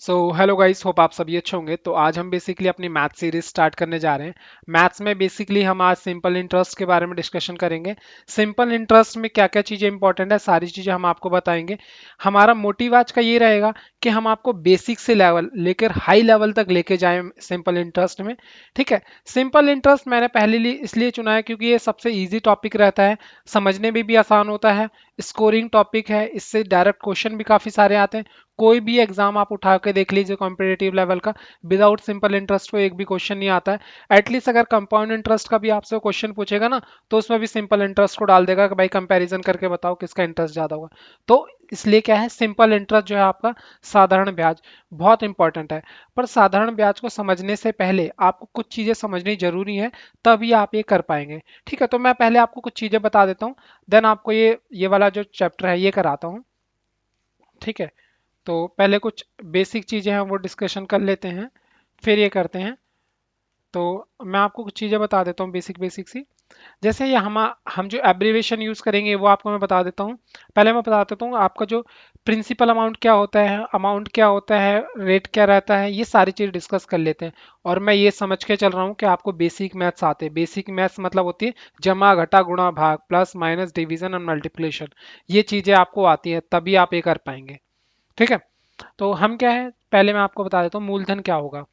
So hello guys, hope आप सभी अच्छे होंगे। तो आज हम बेसिकली अपनी मैथ सीरीज स्टार्ट करने जा रहे हैं। मैथ्स में बेसिकली हम आज सिंपल इंटरेस्ट के बारे में डिस्कशन करेंगे। सिंपल इंटरेस्ट में क्या क्या चीज़ें इंपॉर्टेंट है, सारी चीज़ें हम आपको बताएंगे। हमारा मोटिव आज का ये रहेगा कि हम आपको बेसिक से लेवल लेकर हाई लेवल तक लेके जाएं सिंपल इंटरेस्ट में। ठीक है। सिंपल इंटरेस्ट मैंने पहले लिए इसलिए चुना है क्योंकि ये सबसे ईजी टॉपिक रहता है, समझने में भी आसान होता है, स्कोरिंग टॉपिक है, इससे डायरेक्ट क्वेश्चन भी काफ़ी सारे आते हैं। कोई भी एग्जाम आप उठा के देख लीजिए कॉम्पिटेटिव लेवल का, विदाउट सिंपल इंटरेस्ट को एक भी क्वेश्चन नहीं आता है। एटलीस्ट अगर कंपाउंड इंटरेस्ट का भी आपसे क्वेश्चन पूछेगा ना, तो उसमें भी सिंपल इंटरेस्ट को डाल देगा कि भाई कंपैरिजन करके बताओ किसका इंटरेस्ट ज़्यादा होगा। तो इसलिए क्या है, सिंपल इंटरेस्ट जो है आपका, साधारण ब्याज बहुत इंपॉर्टेंट है। पर साधारण ब्याज को समझने से पहले आपको कुछ चीज़ें समझनी जरूरी है, तभी आप ये कर पाएंगे। ठीक है, तो मैं पहले आपको कुछ चीज़ें बता देता हूँ, देन आपको ये वाला जो चैप्टर है ये कराता हूँ। ठीक है। तो पहले कुछ बेसिक चीज़ें हैं वो डिस्कशन कर लेते हैं, फिर ये करते हैं। तो मैं आपको कुछ चीज़ें बता देता हूँ बेसिक बेसिक सी। जैसे ये हम जो एब्रीविएशन यूज़ करेंगे वो आपको मैं बता देता हूँ। पहले मैं बता देता हूँ आपका जो प्रिंसिपल अमाउंट क्या होता है, अमाउंट क्या होता है, रेट क्या रहता है, ये सारी चीज़ डिस्कस कर लेते हैं। और मैं ये समझ के चल रहा हूँ कि आपको बेसिक मैथ्स आते हैं। बेसिक मैथ्स मतलब होती है जमा घटा गुणा भाग प्लस माइनस डिवीजन और मल्टीप्लिकेशन। ये चीज़ें आपको आती हैं, तभी आप ये कर पाएंगे। ठीक है। तो हम क्या है, पहले मैं आपको बता देता हूँ मूलधन क्या होगा।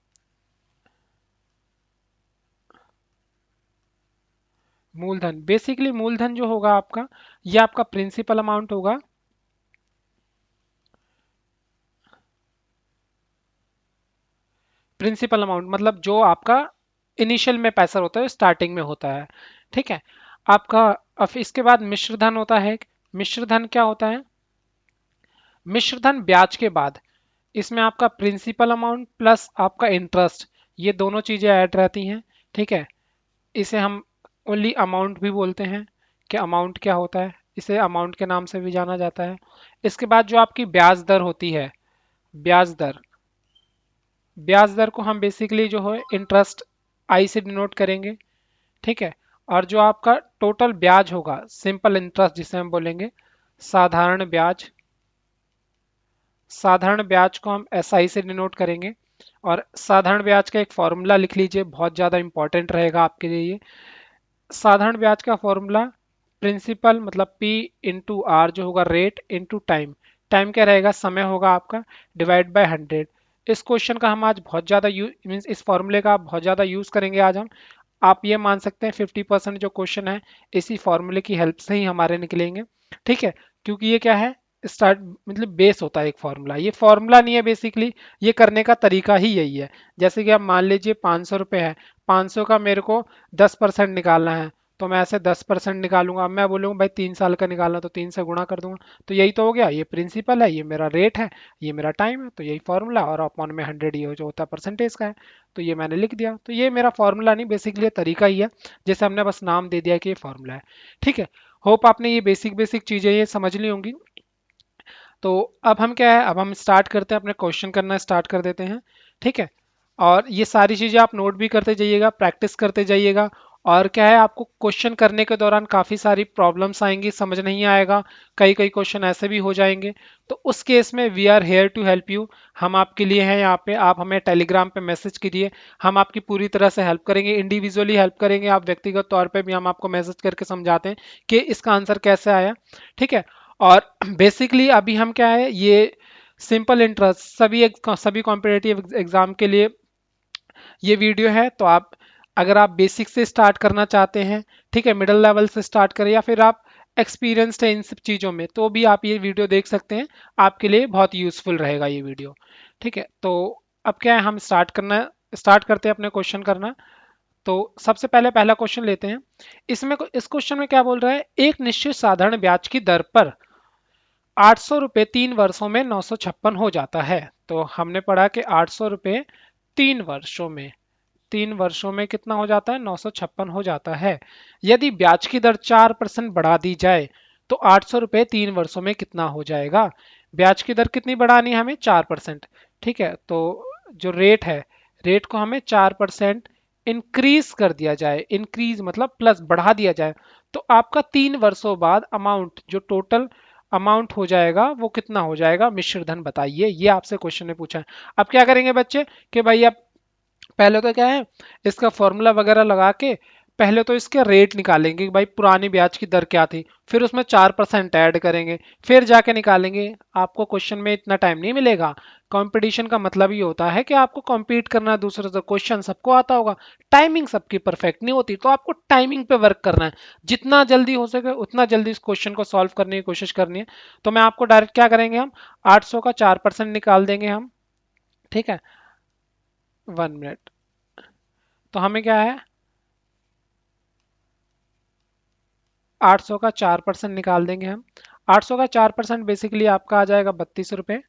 मूलधन बेसिकली, मूलधन जो होगा आपका, ये आपका प्रिंसिपल अमाउंट होगा। प्रिंसिपल अमाउंट मतलब जो आपका इनिशियल में पैसा होता है, स्टार्टिंग में होता है। ठीक है। आपका अब इसके बाद मिश्र धन होता है। मिश्र धन क्या होता है, मिश्र धन ब्याज के बाद इसमें आपका प्रिंसिपल अमाउंट प्लस आपका इंटरेस्ट, ये दोनों चीजें ऐड रहती हैं। ठीक है। इसे हम ओनली अमाउंट भी बोलते हैं कि अमाउंट क्या होता है, इसे अमाउंट के नाम से भी जाना जाता है। इसके बाद जो आपकी ब्याज दर होती है, ब्याज दर, ब्याज दर को हम बेसिकली जो है इंटरेस्ट आई से डिनोट करेंगे। ठीक है। और जो आपका टोटल ब्याज होगा, सिंपल इंटरेस्ट जिसे हम बोलेंगे, साधारण ब्याज, साधारण ब्याज को हम एसआई से डिनोट करेंगे। और साधारण ब्याज का एक फॉर्मूला लिख लीजिए, बहुत ज़्यादा इंपॉर्टेंट रहेगा आपके लिए ये। साधारण ब्याज का फॉर्मूला, प्रिंसिपल मतलब पी इंटू आर जो होगा रेट इंटू टाइम। टाइम क्या रहेगा, समय होगा आपका, डिवाइड बाय 100। इस क्वेश्चन का हम आज बहुत ज़्यादा यूज मीन्स इस फॉर्मूले का बहुत ज़्यादा यूज़ करेंगे आज हम। आप ये मान सकते हैं 50% जो क्वेश्चन है इसी फॉर्मूले की हेल्प से ही हमारे निकलेंगे। ठीक है। क्योंकि ये क्या है, स्टार्ट मतलब बेस होता है एक फॉर्मूला, ये फॉर्मूला नहीं है बेसिकली, ये करने का तरीका ही यही है। जैसे कि आप मान लीजिए 500 रुपये है, 500 का मेरे को 10% निकालना है, तो मैं ऐसे 10% निकालूंगा। अब मैं बोलूँगा भाई 3 साल का निकालना, तो 3 से गुणा कर दूंगा। तो यही तो हो गया, ये प्रिंसिपल है, ये मेरा रेट है, ये मेरा टाइम है, तो यही फॉर्मूला। और अपॉन में 100 ये जो होता है परसेंटेज का है, तो ये मैंने लिख दिया। तो ये मेरा फॉर्मूला नहीं, बेसिकली ये तरीका ही है, जैसे हमने बस नाम दे दिया कि ये फॉर्मूला है। ठीक है। होप आपने ये बेसिक बेसिक चीज़ें ये समझ ली होंगी। तो अब हम क्या है, अब हम स्टार्ट करते हैं, अपने क्वेश्चन करना स्टार्ट कर देते हैं। ठीक है। और ये सारी चीज़ें आप नोट भी करते जाइएगा, प्रैक्टिस करते जाइएगा। और क्या है, आपको क्वेश्चन करने के दौरान काफ़ी सारी प्रॉब्लम्स आएंगी, समझ नहीं आएगा, कई कई क्वेश्चन ऐसे भी हो जाएंगे। तो उस केस में we are here to help you, हम आपके लिए हैं यहाँ पे। आप हमें टेलीग्राम पे मैसेज कीजिए, हम आपकी पूरी तरह से हेल्प करेंगे, इंडिविजुअली हेल्प करेंगे। आप व्यक्तिगत तौर पे भी हम आपको मैसेज करके समझाते हैं कि इसका आंसर कैसे आया। ठीक है। और बेसिकली अभी हम क्या है, ये सिंपल इंटरेस्ट सभी कॉम्पिटेटिव एग्जाम के लिए ये वीडियो है। तो आप अगर आप बेसिक से स्टार्ट करना चाहते हैं, ठीक है, मिडिल लेवल से स्टार्ट करें, या फिर आप एक्सपीरियंस्ड है इन सब चीज़ों में, तो भी आप ये वीडियो देख सकते हैं। आपके लिए बहुत यूजफुल रहेगा ये वीडियो। ठीक है। तो अब क्या है, हम स्टार्ट करते हैं अपने क्वेश्चन करना। तो सबसे पहले पहला क्वेश्चन लेते हैं। इस क्वेश्चन में क्या बोल रहा है, एक निश्चित साधारण ब्याज की दर पर 800 रुपये 3 वर्षों में 956 हो जाता है। तो हमने पढ़ा कि 800 रुपये 3 वर्षों में, 3 वर्षों में कितना हो जाता है, 956 हो जाता है। यदि ब्याज की दर 4% बढ़ा दी जाए तो 800 रुपये 3 वर्षों में कितना हो जाएगा। ब्याज की दर कितनी बढ़ानी है हमें, 4%। ठीक है। तो जो रेट है, रेट को हमें 4% इंक्रीज कर दिया जाए, इंक्रीज मतलब प्लस बढ़ा दिया जाए, तो आपका 3 वर्षों बाद अमाउंट जो टोटल अमाउंट हो जाएगा वो कितना हो जाएगा, मिश्र धन बताइए, ये आपसे क्वेश्चन ने पूछा है। अब क्या करेंगे बच्चे कि भाई आप पहले तो क्या है, इसका फॉर्मूला वगैरह लगा के पहले तो इसके रेट निकालेंगे कि भाई पुरानी ब्याज की दर क्या थी, फिर उसमें 4% ऐड करेंगे, फिर जाके निकालेंगे। आपको क्वेश्चन में इतना टाइम नहीं मिलेगा। कंपटीशन का मतलब ये होता है कि आपको compete करना है दूसरे से, क्वेश्चन सबको आता होगा, टाइमिंग सबकी परफेक्ट नहीं होती, तो आपको टाइमिंग पे वर्क करना है, जितना जल्दी हो सके उतना जल्दी इस क्वेश्चन को सॉल्व करने की कोशिश करनी है। तो मैं आपको डायरेक्ट क्या करेंगे, हम 800 का 4% निकाल देंगे हम। ठीक है, 1 मिनट। तो हमें क्या है, 800 का 4% निकाल देंगे हम। 800 का 4% बेसिकली आपका आ जाएगा 32 रुपये।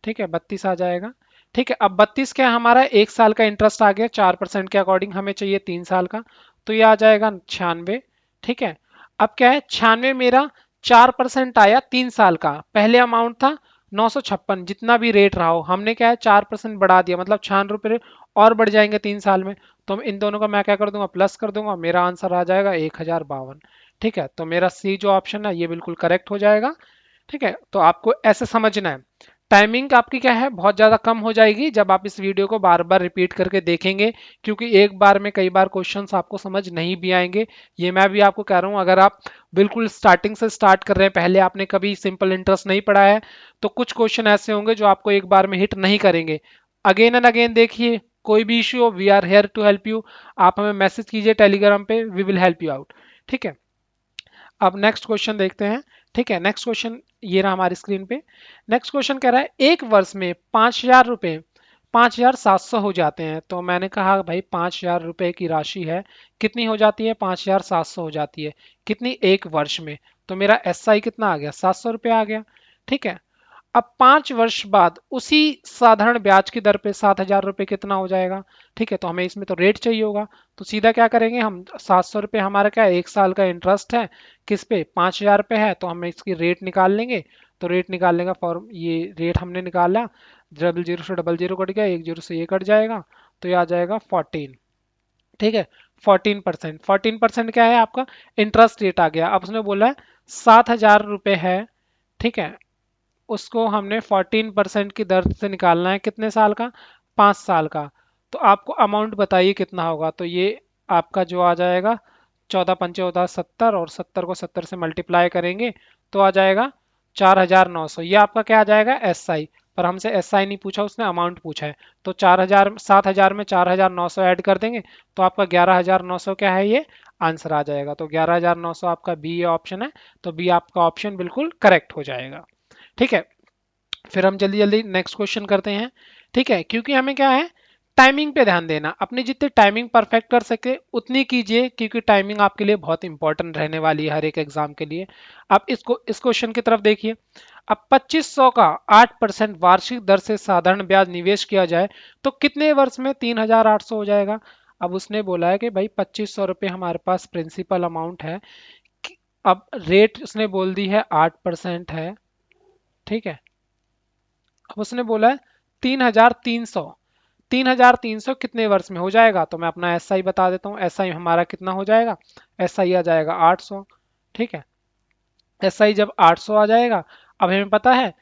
ठीक है, 32 आ जाएगा। ठीक है, अब 32 क्या है, हमारा 1 साल का इंटरेस्ट आ गया, 4% के अकॉर्डिंग हमें चाहिए 3 साल का, तो ये आ जाएगा 96। ठीक है, अब क्या है, 96 मेरा 4% आया 3 साल का, पहले अमाउंट था 956, जितना भी रेट रहा हो, हमने क्या है 4% बढ़ा दिया, मतलब 96 रुपये और बढ़ जाएंगे 3 साल में। तो इन दोनों का मैं क्या कर दूंगा, प्लस कर दूंगा, मेरा आंसर आ जाएगा 1052। ठीक है, तो मेरा सी जो ऑप्शन है ये बिल्कुल करेक्ट हो जाएगा। ठीक है, तो आपको ऐसे समझना है। टाइमिंग आपकी क्या है, बहुत ज़्यादा कम हो जाएगी जब आप इस वीडियो को बार बार रिपीट करके देखेंगे, क्योंकि एक बार में कई बार क्वेश्चंस आपको समझ नहीं भी आएंगे। ये मैं भी आपको कह रहा हूँ, अगर आप बिल्कुल स्टार्टिंग से स्टार्ट कर रहे हैं, पहले आपने कभी सिंपल इंटरेस्ट नहीं पढ़ा है, तो कुछ क्वेश्चन ऐसे होंगे जो आपको एक बार में हिट नहीं करेंगे। अगेन एंड अगेन देखिए, कोई भी इश्यू हो, we are here to help you. आप हमें मैसेज कीजिए टेलीग्राम पे, we will help you out. ठीक है, अब नेक्स्ट क्वेश्चन देखते हैं। ठीक है, नेक्स्ट क्वेश्चन ये रहा हमारी स्क्रीन पे। नेक्स्ट क्वेश्चन कह रहा है, एक वर्ष में 5,000 रुपये 5,700 हो जाते हैं। तो मैंने कहा भाई 5,000 रुपये की राशि है, कितनी हो जाती है, 5,700 हो जाती है, कितनी, एक वर्ष में। तो मेरा एस आई कितना आ गया, 700 रुपये आ गया। ठीक है, अब 5 वर्ष बाद उसी साधारण ब्याज की दर पे 7,000 रुपये कितना हो जाएगा। ठीक है, तो हमें इसमें तो रेट चाहिए होगा, तो सीधा क्या करेंगे हम, 700 रुपये हमारा क्या है, 1 साल का इंटरेस्ट है, किस पे, 5,000 रुपये है, तो हम इसकी रेट निकाल लेंगे। तो रेट निकालने का फॉर्म, ये रेट हमने निकाला, 00 से 00 कट गया, 10 से ये कट जाएगा, तो ये आ जाएगा 14। ठीक है, 14%। 14% क्या है आपका, इंटरेस्ट रेट आ गया। अब उसने बोला है 7,000 रुपये है। ठीक है, उसको हमने 14% की दर से निकालना है, कितने साल का, 5 साल का। तो आपको अमाउंट बताइए कितना होगा। तो ये आपका जो आ जाएगा, 14×5 = 70, और 70 को 70 से मल्टीप्लाई करेंगे तो आ जाएगा 4,900। ये आपका क्या आ जाएगा, एस आई। पर हमसे एस आई नहीं पूछा, उसने अमाउंट पूछा है। तो 4,000, 7,000 में 4,900 ऐड कर देंगे, तो आपका 11,900 क्या है, ये आंसर आ जाएगा। तो 11,900 आपका बी ऑप्शन है। तो बी आपका ऑप्शन बिल्कुल करेक्ट हो जाएगा। ठीक है, फिर हम जल्दी जल्दी नेक्स्ट क्वेश्चन करते हैं। ठीक है, क्योंकि हमें क्या है, टाइमिंग पे ध्यान देना, अपनी जितनी टाइमिंग परफेक्ट कर सके उतनी कीजिए, क्योंकि टाइमिंग आपके लिए बहुत इंपॉर्टेंट रहने वाली है हर एक एग्जाम के लिए। अब इसको, इस क्वेश्चन की तरफ देखिए। अब 2500 का 8% वार्षिक दर से साधारण ब्याज निवेश किया जाए तो कितने वर्ष में 3,800 हो जाएगा। अब उसने बोला है कि भाई 2500 रुपये हमारे पास प्रिंसिपल अमाउंट है, अब रेट उसने बोल दी है 8% है। ठीक है, अब उसने बोला है 3,300, 3,300 कितने वर्ष में हो जाएगा। तो मैं अपना एस आई बता देता हूँ, एस आई हमारा कितना हो जाएगा, एस आई आ जाएगा 800। ठीक है, एस आई जब 800 आ जाएगा, अब हमें पता है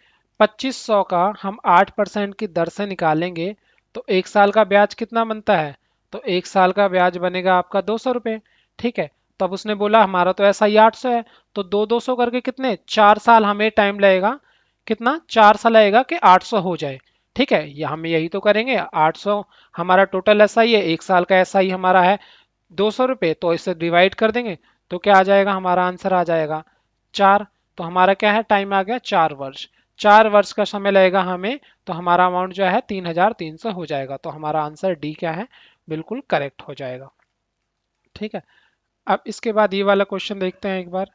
2500 का हम 8% की दर से निकालेंगे तो 1 साल का ब्याज कितना बनता है। तो 1 साल का ब्याज बनेगा आपका 200 रुपये। ठीक है, तब उसने बोला हमारा तो एस आई 800 है, तो 2 200 करके कितने, 4 साल हमें टाइम लगेगा, कितना, 4 साल लगेगा कि 800 हो जाए। ठीक है, ये हम यही तो करेंगे, 800 हमारा टोटल एस आई है, 1 साल का एस आई हमारा है 200 रुपये, तो इसे डिवाइड कर देंगे तो क्या आ जाएगा, हमारा आंसर आ जाएगा 4। तो हमारा क्या है, टाइम आ गया 4 वर्ष, 4 वर्ष का समय लगेगा हमें, तो हमारा अमाउंट जो है 3,300 हो जाएगा। तो हमारा आंसर डी क्या है, बिल्कुल करेक्ट हो जाएगा। ठीक है, अब इसके बाद ये वाला क्वेश्चन देखते हैं एक बार।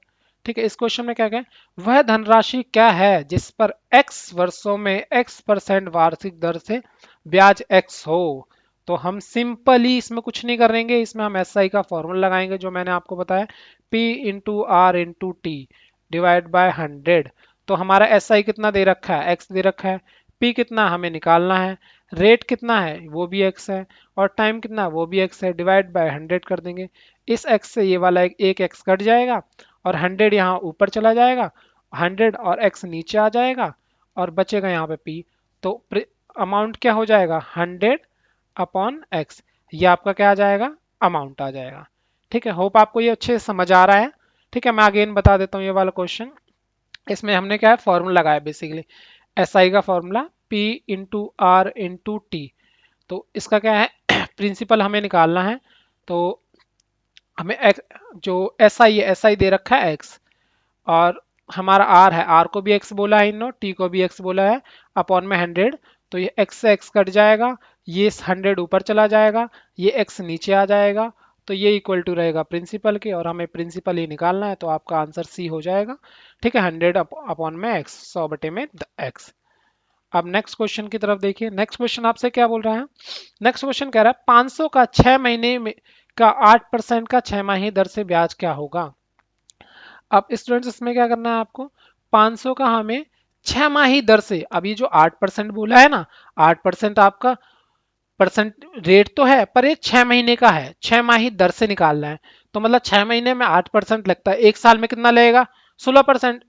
ठीक है, इस क्वेश्चन में क्या क्या है, वह धनराशि क्या है जिस पर एक्स वर्षों में x% वार्षिक दर से ब्याज x हो। तो हम सिंपली इसमें कुछ नहीं करेंगे, इसमें हम एस आई का फॉर्मूला लगाएंगे जो मैंने आपको बताया, P/R/T डिवाइड बाय 100। तो हमारा एस आई कितना दे रखा है, x दे रखा है, P कितना हमें निकालना है, रेट कितना है वो भी x है, और टाइम कितना वो भी x है, डिवाइड बाय 100 कर देंगे। इस x से ये वाला एक x कट जाएगा और 100 यहाँ ऊपर चला जाएगा, 100 और x नीचे आ जाएगा और बचेगा यहाँ पे p। तो अमाउंट क्या हो जाएगा 100 अपॉन x, ये आपका क्या आ जाएगा अमाउंट आ जाएगा। ठीक है, होप आपको ये अच्छे से समझ आ रहा है। ठीक है, मैं अगेन बता देता हूँ ये वाला क्वेश्चन। इसमें हमने क्या है फॉर्मूला लगाया बेसिकली, एस आई का formula P into R into T. तो इसका क्या है प्रिंसिपल हमें निकालना है। तो हमें जो एस आई है, एस आई दे रखा है एक्स, और हमारा आर है, आर को भी एक्स बोला है इनो, टी को भी एक्स बोला है, अपॉन में 100। तो ये एक्स से एक्स कट जाएगा, ये 100 ऊपर चला जाएगा, ये एक्स नीचे आ जाएगा। तो ये इक्वल टू रहेगा प्रिंसिपल के, और हमें प्रिंसिपल ही निकालना है, तो आपका आंसर सी हो जाएगा। ठीक है, 100 अपॉन में एक्स, 100 बटे में एक्स। अब नेक्स्ट क्वेश्चन की तरफ देखिए। नेक्स्ट क्वेश्चन आपसे क्या बोल रहा है, नेक्स्ट क्वेश्चन कह रहा है 500 का 6 महीने में का 8% का 6 माही दर से ब्याज क्या होगा। अब स्टूडेंट्स इसमें क्या करना है आपको, 500 का हमें 6 माही दर से, अब ये जो 8% बोला है ना, 8% आपका परसेंट रेट तो है, पर ये 6 महीने का है, 6 माही दर से निकालना है। तो मतलब 6 महीने में 8% लगता है, एक साल में कितना लगेगा 16%।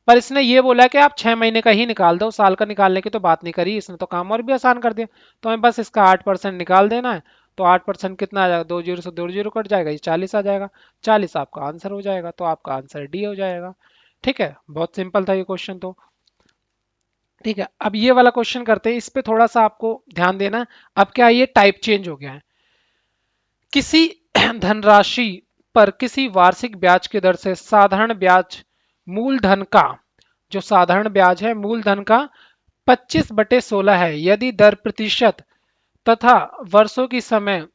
पर इसने ये बोला कि आप 6 महीने का ही निकाल दो, साल का निकालने की तो बात नहीं करी, इसने तो काम और भी आसान कर दिया। तो हमें बस इसका 8% निकाल देना है। तो 8% कितना आ जाएगा, 2 जीरो से 2 जीरो कट जाएगा, ये 40 आ जाएगा। 40 आपका आंसर हो जाएगा, तो आपका आंसर डी हो जाएगा। ठीक है, बहुत सिंपल था ये क्वेश्चन तो। ठीक है, अब ये वाला क्वेश्चन करते हैं, इस पे थोड़ा सा आपको ध्यान देना है। अब क्या है, ये टाइप चेंज हो गया है। किसी धनराशि पर किसी वार्षिक ब्याज की दर से साधारण ब्याज मूलधन का, जो साधारण ब्याज है मूलधन का 25/16 है, यदि दर प्रतिशत तथा वर्षों की समय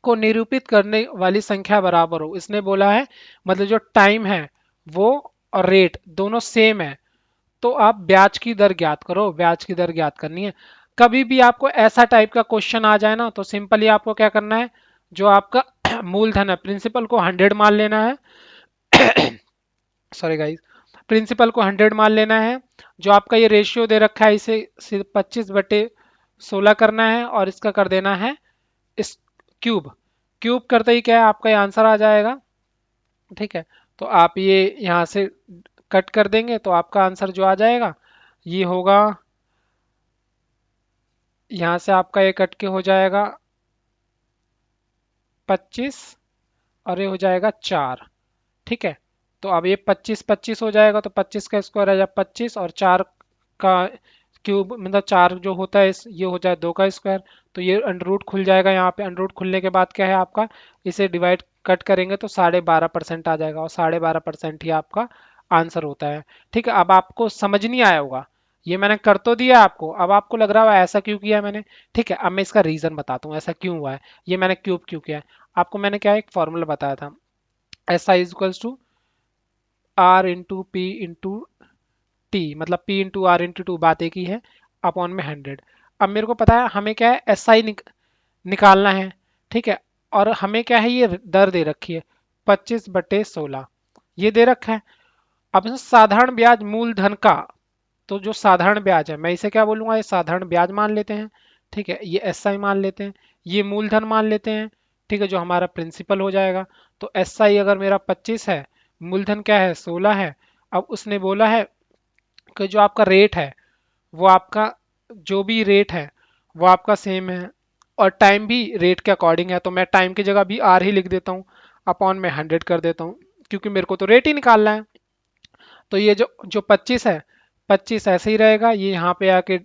को निरूपित करने वाली संख्या बराबर हो। इसने बोला है मतलब जो टाइम है वो और रेट दोनों सेम है, तो आप ब्याज की दर ज्ञात करो, ब्याज की दर ज्ञात करनी है। कभी भी आपको ऐसा टाइप का क्वेश्चन आ जाए ना, तो सिंपली आपको क्या करना है, जो आपका मूलधन है प्रिंसिपल को 100 मान लेना है। सॉरी गाइस, प्रिंसिपल को 100 मान लेना है। जो आपका ये रेशियो दे रखा है, इसे सिर्फ 25/16 करना है, और इसका कर देना है इस क्यूब। क्यूब करते ही क्या है आपका ये आंसर आ जाएगा। ठीक है, तो आप ये यहाँ से कट कर देंगे, तो आपका आंसर जो आ जाएगा ये होगा, यहाँ से आपका ये कट के हो जाएगा 25, और ये हो जाएगा 4। ठीक है, तो अब ये 25 25 हो जाएगा, तो 25 का स्क्वायर आ जाएगा 25, और 4 का क्यूब मतलब 4 जो होता है ये हो जाए 2 का स्क्वायर। तो ये अंडर रूट खुल जाएगा, यहाँ पे अंडर रूट खुलने के बाद क्या है आपका, इसे डिवाइड कट करेंगे तो 12.5% आ जाएगा, और 12.5% ही आपका आंसर होता है। ठीक है, अब आपको समझ नहीं आया होगा, ये मैंने कर तो दिया आपको, अब आपको लग रहा है ऐसा क्यों किया मैंने। ठीक है, अब मैं इसका रीजन बताता हूँ ऐसा क्यों हुआ है, ये मैंने क्यूब क्यों किया है। आपको मैंने क्या एक फॉर्मूला बताया था, S I equals to R into P into T, मतलब P into R into two, बात एक ही है, अपॉन में 100। अब मेरे को पता है हमें क्या है एस आई निकालना है। ठीक है, और हमें क्या है ये दर दे रखी है 25/16, ये दे रखा है। अब इसमें साधारण ब्याज मूलधन का, तो जो साधारण ब्याज है मैं इसे क्या बोलूंगा, ये साधारण ब्याज मान लेते हैं। ठीक है, ये एस आई मान लेते हैं, ये मूलधन मान लेते हैं। ठीक है, जो हमारा प्रिंसिपल हो जाएगा। तो एस आई अगर मेरा 25 है, मूलधन क्या है 16 है। अब उसने बोला है कि जो आपका रेट है वो आपका, जो भी रेट है वो आपका सेम है, और टाइम भी रेट के अकॉर्डिंग है। तो मैं टाइम की जगह भी आर ही लिख देता हूँ, अपॉन में 100 कर देता हूँ, क्योंकि मेरे को तो रेट ही निकालना है। तो ये जो जो 25 है, 25 ऐसे ही रहेगा, ये यहाँ पे आके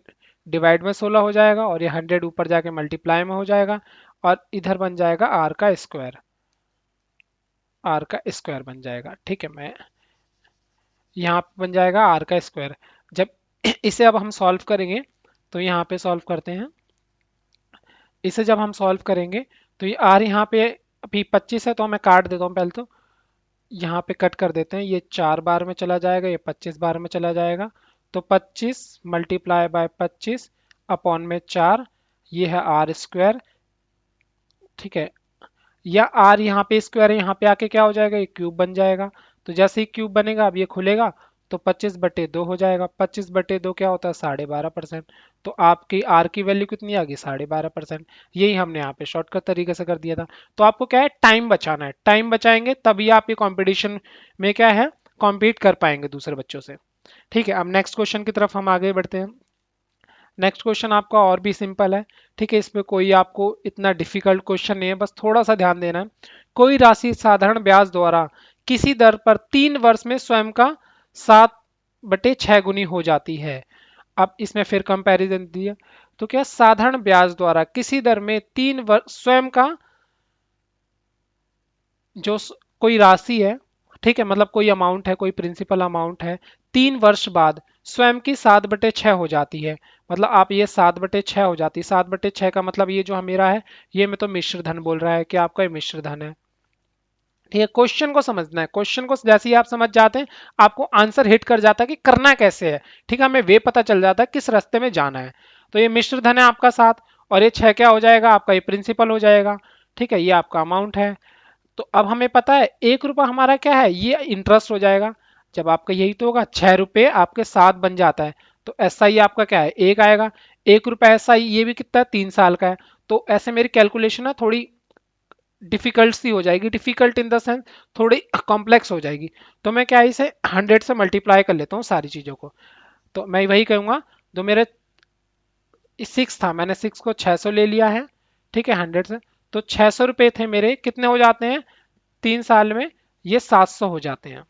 डिवाइड में 16 हो जाएगा, और ये 100 ऊपर जाके मल्टीप्लाई में हो जाएगा, और इधर बन जाएगा आर का स्क्वायर, आर का स्क्वायर बन जाएगा। ठीक है, मैं यहाँ पे बन जाएगा आर का स्क्वायर। जब इसे अब हम सॉल्व करेंगे, तो यहाँ पे सॉल्व करते हैं, इसे जब हम सॉल्व करेंगे तो ये आर यहाँ पे अभी 25 है, तो मैं काट देता हूँ पहले तो, यहाँ पे कट कर देते हैं, ये 4 बार में चला जाएगा, ये 25 बार में चला जाएगा। तो 25 मल्टीप्लाई बाय 25 अपॉन में 4, ये है आर स्क्वायर। ठीक है, या आर यहाँ पे स्क्वायर है, यहाँ पे आके क्या हो जाएगा ये क्यूब बन जाएगा। तो जैसे ही क्यूब बनेगा अब ये खुलेगा, तो 25/2 हो जाएगा, 25/2 क्या होता है 12.5%। तो आपकी आर की वैल्यू कितनी आ गई 12.5%। यही हमने यहाँ पे शॉर्टकट तरीके से कर दिया था। तो आपको क्या है टाइम बचाना है, टाइम बचाएंगे तभी आप ये कॉम्पिटिशन में क्या है कॉम्पीट कर पाएंगे दूसरे बच्चों से। ठीक है, अब नेक्स्ट क्वेश्चन की तरफ हम आगे बढ़ते हैं। नेक्स्ट क्वेश्चन आपका और भी सिंपल है। ठीक है, इसमें कोई आपको इतना डिफिकल्ट क्वेश्चन नहीं है, बस थोड़ा सा ध्यान देना है। कोई राशि साधारण ब्याज द्वारा किसी दर पर 3 वर्ष में स्वयं का 7/6 गुनी हो जाती है। अब इसमें फिर कंपैरिजन दिया, तो क्या साधारण ब्याज द्वारा किसी दर में 3 वर्ष स्वयं का जो कोई राशि है, ठीक है, मतलब कोई अमाउंट है, कोई प्रिंसिपल अमाउंट है, 3 वर्ष बाद स्वयं की 7/6 हो जाती है। मतलब आप ये 7/6 हो जाती है, 7/6 का मतलब ये जो मेरा है, ये में तो मिश्र धन बोल रहा है कि आपका ये मिश्र धन है। ठीक है, क्वेश्चन को समझना है, क्वेश्चन को जैसे ही आप समझ जाते हैं आपको आंसर हिट कर जाता है कि करना कैसे है। ठीक है, हमें वे पता चल जाता है किस रास्ते में जाना है। तो ये मिश्र धन है आपका 7, और ये 6 क्या हो जाएगा आपका, ये प्रिंसिपल हो जाएगा। ठीक है, ये आपका अमाउंट है। तो अब हमें पता है 1 रुपया हमारा क्या है, ये इंटरेस्ट हो जाएगा। जब आपका यही तो होगा, 6 रुपये आपके 7 बन जाता है, तो एस आई आपका क्या है, 1 आएगा। 1 रुपया एस आई ये भी कितना है, 3 साल का है। तो ऐसे मेरी कैलकुलेशन है थोड़ी डिफिकल्ट सी हो जाएगी, डिफिकल्ट इन द सेंस थोड़ी कॉम्प्लेक्स हो जाएगी। तो मैं क्या इसे 100 से मल्टीप्लाई कर लेता हूँ सारी चीज़ों को। तो मैं वही कहूँगा, जो मेरे 6 था, मैंने 6 को 600 ले लिया है। ठीक है, 100 से, तो 600 रुपये थे मेरे, कितने हो जाते हैं 3 साल में, ये 700 हो जाते हैं।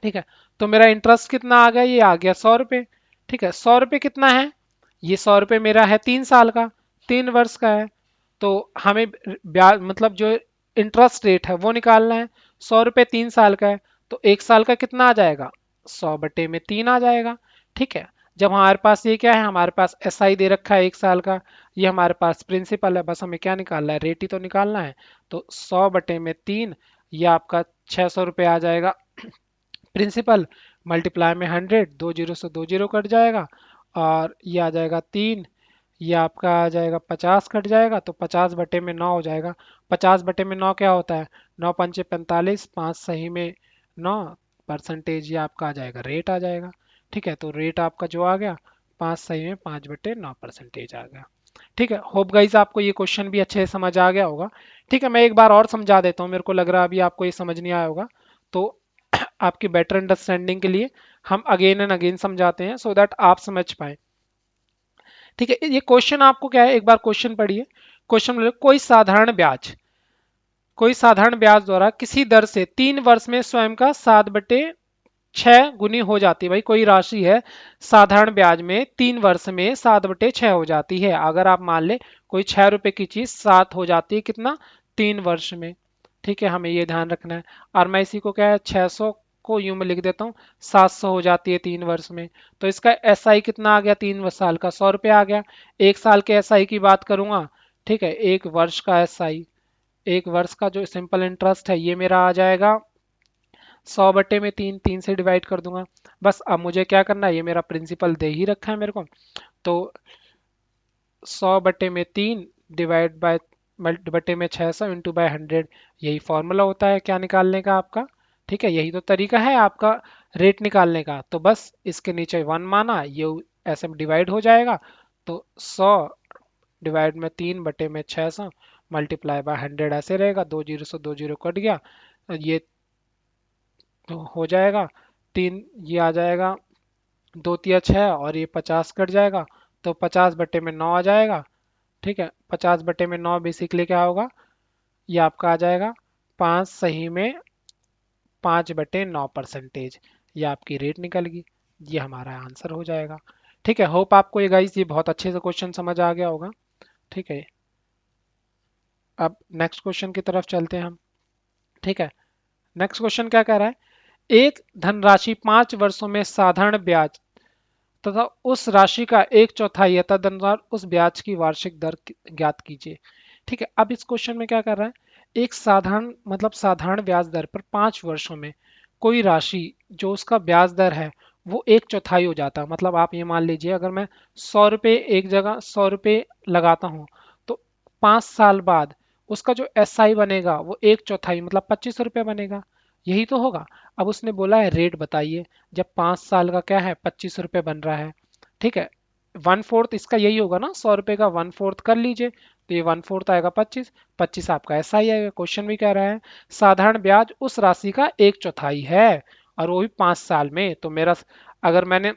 ठीक है, तो मेरा इंटरेस्ट कितना आ गया, ये आ गया 100 रुपये। ठीक है, 100 रुपये कितना है, ये 100 रुपये मेरा है 3 साल का, 3 वर्ष का है। तो हमें ब्याज मतलब जो इंटरेस्ट रेट है वो निकालना है। 100 रुपये 3 साल का है, तो 1 साल का कितना आ जाएगा, 100/3 आ जाएगा। ठीक है, जब हमारे पास ये क्या है, हमारे पास एस आई दे रखा है 1 साल का, ये हमारे पास प्रिंसिपल है, बस हमें क्या निकालना है, रेट ही तो निकालना है। तो 100/3, ये आपका 600 रुपये आ जाएगा प्रिंसिपल, मल्टीप्लाई में 100, 2 जीरो से 2 जीरो कट जाएगा, और ये आ जाएगा 3, ये आपका आ जाएगा 50 कट जाएगा, तो 50/9 हो जाएगा। 50/9 क्या होता है, 9×5 = 45, 5 सही में 9%, ये आपका आ जाएगा, रेट आ जाएगा। ठीक है, तो रेट आपका जो आ गया, 5 सही में 5/9% आ गया। ठीक है, होप गाइज आपको ये क्वेश्चन भी अच्छे से समझ आ गया होगा। ठीक है, मैं एक बार और समझा देता हूँ, मेरे को लग रहा है अभी आपको ये समझ नहीं आया होगा। तो आपकी बेटर अंडरस्टैंडिंग के लिए हम अगेन एंड अगेन समझाते हैं, सो दैट आप समझ पाए। ठीक है, ये क्वेश्चन आपको क्या है, एक बार क्वेश्चन पढ़िए। क्वेश्चन बोले, कोई साधारण ब्याज द्वारा किसी दर से 3 वर्ष में स्वयं का 7/6 गुनी हो जाती है। भाई कोई राशि है, साधारण ब्याज में 3 वर्ष में 7/6 हो जाती है। अगर आप मान ले कोई 6 रुपए की चीज 7 हो जाती है, कितना, 3 वर्ष में। ठीक है, हमें ये ध्यान रखना है। और मैं इसी को क्या है, 600 को यूं में लिख देता हूँ, 700 हो जाती है 3 वर्ष में। तो इसका एस आई कितना आ गया, 3 साल का 100 रुपये आ गया। 1 साल के एस आई की बात करूंगा, ठीक है, 1 वर्ष का एस आई, 1 वर्ष का जो सिंपल इंटरेस्ट है, ये मेरा आ जाएगा 100/3, 3 से डिवाइड कर दूंगा। बस अब मुझे क्या करना है, ये मेरा प्रिंसिपल दे ही रखा है मेरे को, तो 100/3 डिवाइड बाय बटे में 600 × 100, यही फॉर्मूला होता है क्या निकालने का आपका। ठीक है, यही तो तरीका है आपका रेट निकालने का। तो बस इसके नीचे 1 माना, ये ऐसे में डिवाइड हो जाएगा। तो 100/3/600 मल्टीप्लाई बाय 100 ऐसे रहेगा, 2 जीरो से 2 जीरो कट गया, ये तो हो जाएगा 3, ये आ जाएगा 2 तिया 6, और ये 50 कट जाएगा, तो 50/9 आ जाएगा। ठीक है, 50/9 बेसिकली क्या होगा, ये आपका आ जाएगा 5/9%। ये आपकी रेट निकल गई, ये हमारा आंसर हो जाएगा। ठीक है, होप आपको ये गाइस ये बहुत अच्छे से क्वेश्चन समझ आ गया होगा। ठीक है, अब नेक्स्ट क्वेश्चन की तरफ चलते हैं हम। ठीक है, नेक्स्ट क्वेश्चन क्या कह रहा है, एक धनराशि 5 वर्षों में साधारण ब्याज तथा उस राशि का 1/4 है, तदनुसार उस ब्याज की वार्षिक दर ज्ञात कीजिए। ठीक है, अब इस क्वेश्चन में क्या कर रहा है, एक साधारण मतलब साधारण ब्याज दर पर 5 वर्षों में कोई राशि जो उसका ब्याज दर है वो 1/4 हो जाता है। मतलब आप ये मान लीजिए, अगर मैं 100 रुपये एक जगह 100 रुपये लगाता हूँ, तो 5 साल बाद उसका जो एस आई बनेगा वो 1/4 मतलब 25 रुपये बनेगा। यही तो होगा। अब उसने बोला है रेट बताइए, जब 5 साल का क्या है 25 रुपये बन रहा है। ठीक है, 1/4 इसका यही होगा ना, 100 रुपये का 1/4 कर लीजिए, तो ये 1/4 आएगा 25, 25 आपका ऐसा ही आएगा। क्वेश्चन भी कह रहा है साधारण ब्याज उस राशि का 1/4 है, और वो भी 5 साल में। तो मेरा अगर मैंने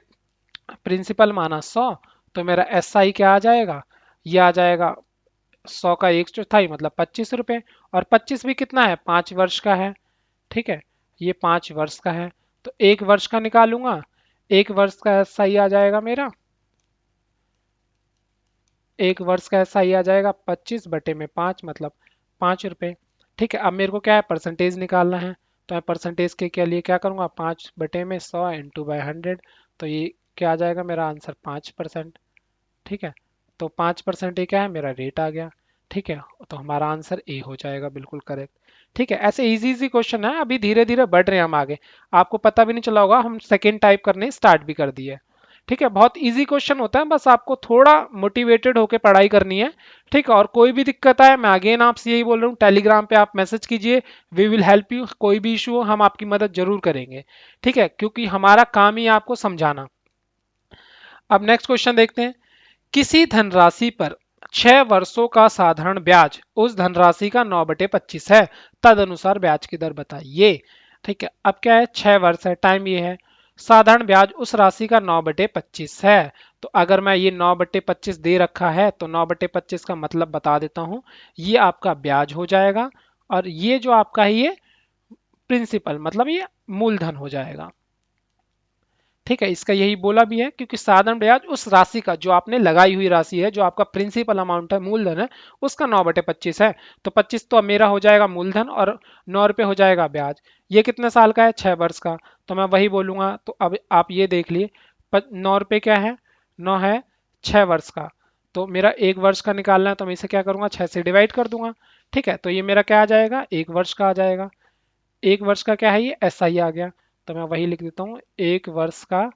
प्रिंसिपल माना 100, तो मेरा एस आई क्या आ जाएगा, ये आ जाएगा 100 का 1/4 मतलब 25 रुपये। और 25 भी कितना है, 5 वर्ष का है। ठीक है, ये 5 वर्ष का है। तो 1 वर्ष का निकालूंगा, 1 वर्ष का एस आई आ जाएगा मेरा, 1 वर्ष का एस आई आ जाएगा 25/5 मतलब 5 रुपये। ठीक है, अब मेरे को क्या है, परसेंटेज निकालना है। तो मैं परसेंटेज के लिए क्या करूँगा, 5/100 × 100। तो ये क्या आ जाएगा, मेरा आंसर 5%। ठीक है, तो 5% ये क्या है, मेरा रेट आ गया। ठीक है, तो हमारा आंसर ए हो जाएगा, बिल्कुल करेक्ट। ठीक है, ऐसे इजी इजी क्वेश्चन है, अभी धीरे धीरे बढ़ रहे हैं हम आगे। आपको पता भी नहीं चला होगा, हम सेकेंड टाइप करने स्टार्ट भी कर दिए। ठीक है, बहुत इजी क्वेश्चन होता है, बस आपको थोड़ा मोटिवेटेड होकर पढ़ाई करनी है। ठीक है, और कोई भी दिक्कत आए, मैं अगेन आपसे यही बोल रहा हूँ, टेलीग्राम पे आप मैसेज कीजिए, वी विल हेल्प यू। कोई भी इशू हो हम आपकी मदद जरूर करेंगे। ठीक है, क्योंकि हमारा काम ही है आपको समझाना। अब नेक्स्ट क्वेश्चन देखते हैं। किसी धनराशि पर 6 वर्षों का साधारण ब्याज उस धनराशि का 9/25 है, तदनुसार ब्याज की दर बताइए। ठीक है, अब क्या है, 6 वर्ष है, टाइम ये है, साधारण ब्याज उस राशि का 9/25 है। तो अगर मैं ये 9/25 दे रखा है, तो 9/25 का मतलब बता देता हूं, ये आपका ब्याज हो जाएगा। और ये जो आपका है, ये प्रिंसिपल मतलब ये मूलधन हो जाएगा। ठीक है, इसका यही बोला भी है, क्योंकि साधारण ब्याज उस राशि का, जो आपने लगाई हुई राशि है, जो आपका प्रिंसिपल अमाउंट है, मूलधन है, उसका 9/25 है। तो 25 तो अब मेरा हो जाएगा मूलधन, और 9 रुपये हो जाएगा ब्याज। ये कितने साल का है, 6 वर्ष का। तो मैं वही बोलूंगा, तो अब आप ये देख लिए, 9 रुपये क्या है, 9 है 6 वर्ष का। तो मेरा 1 वर्ष का निकालना है, तो मैं इसे क्या करूंगा, 6 से डिवाइड कर दूंगा। ठीक है, तो ये मेरा क्या आ जाएगा, 1 वर्ष का आ जाएगा। 1 वर्ष का क्या है, ये एस आई आ गया। तो मैं वही लिख देता हूँ, 1 वर्ष का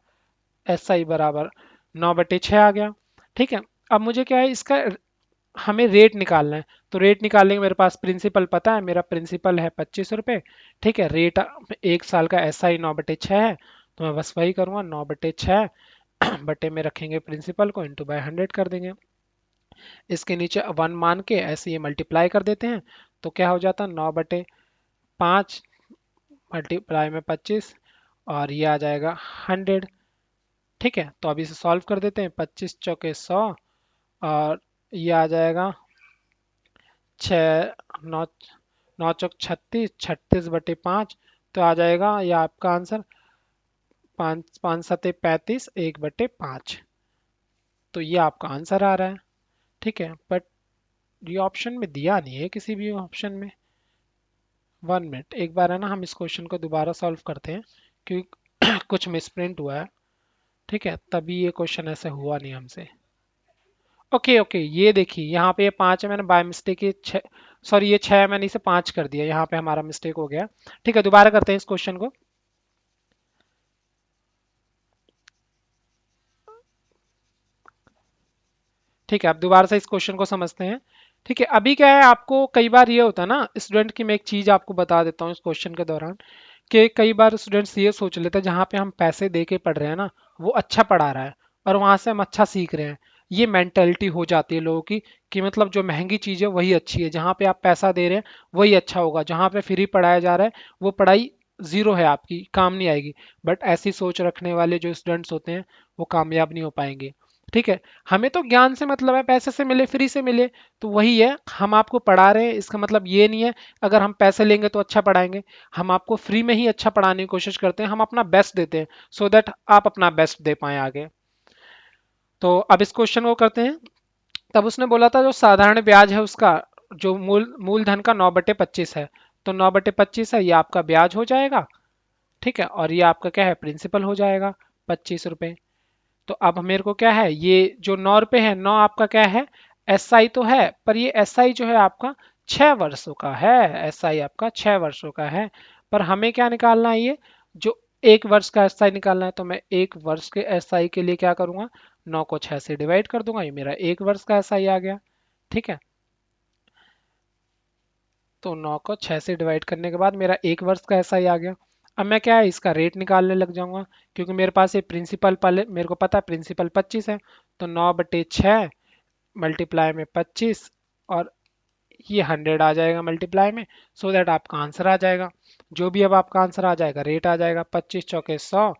एस आई बराबर 9/6 आ गया। ठीक है, अब मुझे क्या है, इसका हमें रेट निकालना है। तो रेट निकालने के मेरे पास प्रिंसिपल पता है, मेरा प्रिंसिपल है 25 रुपये। ठीक है, रेट 1 साल का एस आई 9/6 है। तो मैं बस वही करूँगा, 9/6 बटे में रखेंगे प्रिंसिपल को, इंटू बाय 100 कर देंगे। इसके नीचे 1 मान के ऐसे ये मल्टीप्लाई कर देते हैं। तो क्या हो जाता है, 9/5 मल्टीप्लाई में 25, और ये आ जाएगा 100। ठीक है, तो अभी इसे सॉल्व कर देते हैं, 25 × 100, और ये आ जाएगा 9 9 × 36, 36/5। तो आ जाएगा ये आपका आंसर 5 5 7 35, 1/5। तो ये आपका आंसर आ रहा है। ठीक है, बट ये ऑप्शन में दिया नहीं है, किसी भी ऑप्शन में। 1 मिनट, एक बार है ना, हम इस क्वेश्चन को दोबारा सॉल्व करते हैं, क्योंकि कुछ मिसप्रिंट हुआ है। ठीक है, तभी ये क्वेश्चन ऐसे हुआ नहीं हमसे। ओके ओके, ये देखिए, यहाँ पे ये 5 है, मैंने बाय मिस्टेक ये 6, सॉरी ये 6 है, मैंने इसे 5 कर दिया, यहाँ पे हमारा मिस्टेक हो गया। ठीक है, दोबारा करते हैं इस क्वेश्चन को। ठीक है, अब दोबारा से इस क्वेश्चन को समझते हैं। ठीक है, अभी क्या है, आपको कई बार ये होता है ना स्टूडेंट की, मैं एक चीज आपको बता देता हूँ इस क्वेश्चन के दौरान, कि कई बार स्टूडेंट्स ये सोच लेते हैं, जहाँ पे हम पैसे दे के पढ़ रहे हैं ना, वो अच्छा पढ़ा रहा है, और वहां से हम अच्छा सीख रहे हैं। ये मेंटेलिटी हो जाती है लोगों की, कि मतलब जो महंगी चीज़ है वही अच्छी है, जहाँ पे आप पैसा दे रहे हैं वही अच्छा होगा, जहाँ पे फ्री पढ़ाया जा रहा है वो पढ़ाई जीरो है, आपकी काम नहीं आएगी। बट ऐसी सोच रखने वाले जो स्टूडेंट्स होते हैं, वो कामयाब नहीं हो पाएंगे। ठीक है, हमें तो ज्ञान से मतलब है, पैसे से मिले, फ्री से मिले, तो वही है, हम आपको पढ़ा रहे हैं, इसका मतलब ये नहीं है अगर हम पैसे लेंगे तो अच्छा पढ़ाएंगे। हम आपको फ्री में ही अच्छा पढ़ाने की कोशिश करते हैं, हम अपना बेस्ट देते हैं, सो दैट आप अपना बेस्ट दे पाएं आगे। तो अब इस क्वेश्चन को करते हैं। तब उसने बोला था, जो साधारण ब्याज है उसका, जो मूलधन का 9/25 है, तो 9/25 है, ये आपका ब्याज हो जाएगा। ठीक है, और ये आपका क्या है, प्रिंसिपल हो जाएगा, 25 रुपये। तो अब मेरे को क्या है, ये जो 9 रुपये है, 9 आपका क्या है, एस आई तो है, पर ये एस आई जो है आपका 6 वर्षों का है। एस आई आपका 6 वर्षों का है, पर हमें क्या निकालना है, ये जो 1 वर्ष का एस आई निकालना है। तो मैं 1 वर्ष के एस आई के लिए क्या करूंगा, 9 को 6 से डिवाइड कर दूंगा, ये मेरा 1 वर्ष का एस आई आ गया। ठीक है, तो 9 को 6 से डिवाइड करने के बाद मेरा 1 वर्ष का एस आई आ गया। अब मैं क्या है, इसका रेट निकालने लग जाऊंगा, क्योंकि मेरे पास ये प्रिंसिपल, पहले मेरे को पता है प्रिंसिपल 25 है। तो 9/6 मल्टीप्लाई में 25, और ये 100 आ जाएगा मल्टीप्लाई में, सो दैट आपका आंसर आ जाएगा। जो भी अब आपका आंसर आ जाएगा, रेट आ जाएगा 25 चौके 100,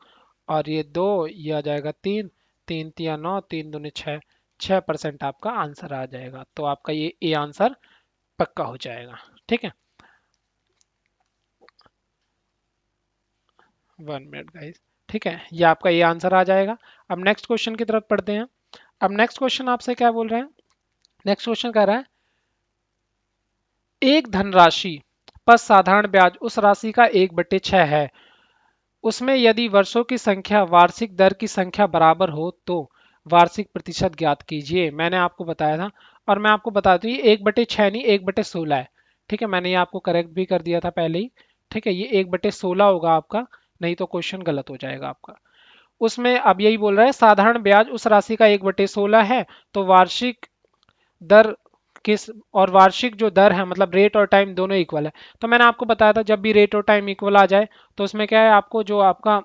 और ये 2, ये आ जाएगा 3, 3 तिया 9, 3 दूनी 6, 6% आपका आंसर आ जाएगा। तो आपका ये ए आंसर पक्का हो जाएगा। ठीक है, 1 मिनट गाइस। ठीक है, ये आपका ये आंसर आ जाएगा। अब नेक्स्ट क्वेश्चन की तरफ पढ़ते हैं। अब नेक्स्ट क्वेश्चन आपसे क्या बोल रहे हैं? नेक्स्ट क्वेश्चन कह रहा है एक धनराशि पर साधारण ब्याज उस राशि का 1/6 है, उसमें यदि वर्षों की संख्या वार्षिक दर की संख्या बराबर हो तो वार्षिक प्रतिशत ज्ञात कीजिए। मैंने आपको बताया था, और मैं आपको बता दूं, ये 1/6 नहीं, 1/16 है। ठीक है, मैंने ये आपको करेक्ट भी कर दिया था पहले ही। ठीक है, ये 1/16 होगा आपका, नहीं तो क्वेश्चन गलत हो जाएगा आपका। उसमें अब यही बोल रहा है साधारण ब्याज उस राशि का 1/16 है, तो वार्षिक दर किस, और वार्षिक जो दर है मतलब रेट और टाइम दोनों इक्वल है। तो मैंने आपको बताया था जब भी रेट और टाइम इक्वल आ जाए तो उसमें क्या है, आपको जो आपका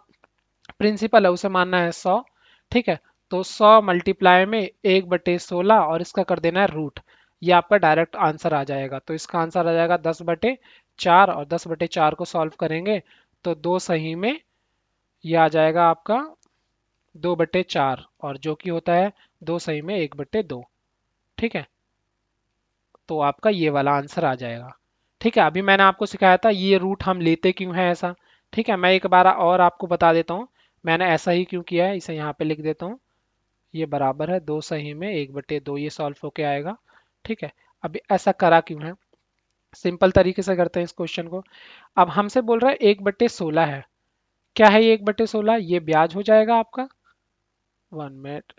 प्रिंसिपल है उसे मानना है 100। ठीक है, तो 100 में 1/16 और इसका कर देना है रूट। ये आपका डायरेक्ट आंसर आ जाएगा। तो इसका आंसर आ जाएगा 10/4, और 10/4 को सॉल्व करेंगे तो दो सही में ये आ जाएगा आपका 2/4, और जो कि होता है दो सही में 1/2। ठीक है, तो आपका ये वाला आंसर आ जाएगा। ठीक है, अभी मैंने आपको सिखाया था ये रूट हम लेते क्यों है ऐसा। ठीक है, मैं एक बार और आपको बता देता हूँ मैंने ऐसा ही क्यों किया है, इसे यहाँ पे लिख देता हूँ। ये बराबर है दो सही में 1/2, ये सॉल्व होके आएगा। ठीक है, अभी ऐसा करा क्यों है, सिंपल तरीके से करते हैं इस क्वेश्चन को। अब हमसे बोल रहा है 1/16 है, क्या है ये 1/16? ये ब्याज हो जाएगा आपका, 1 मिनट,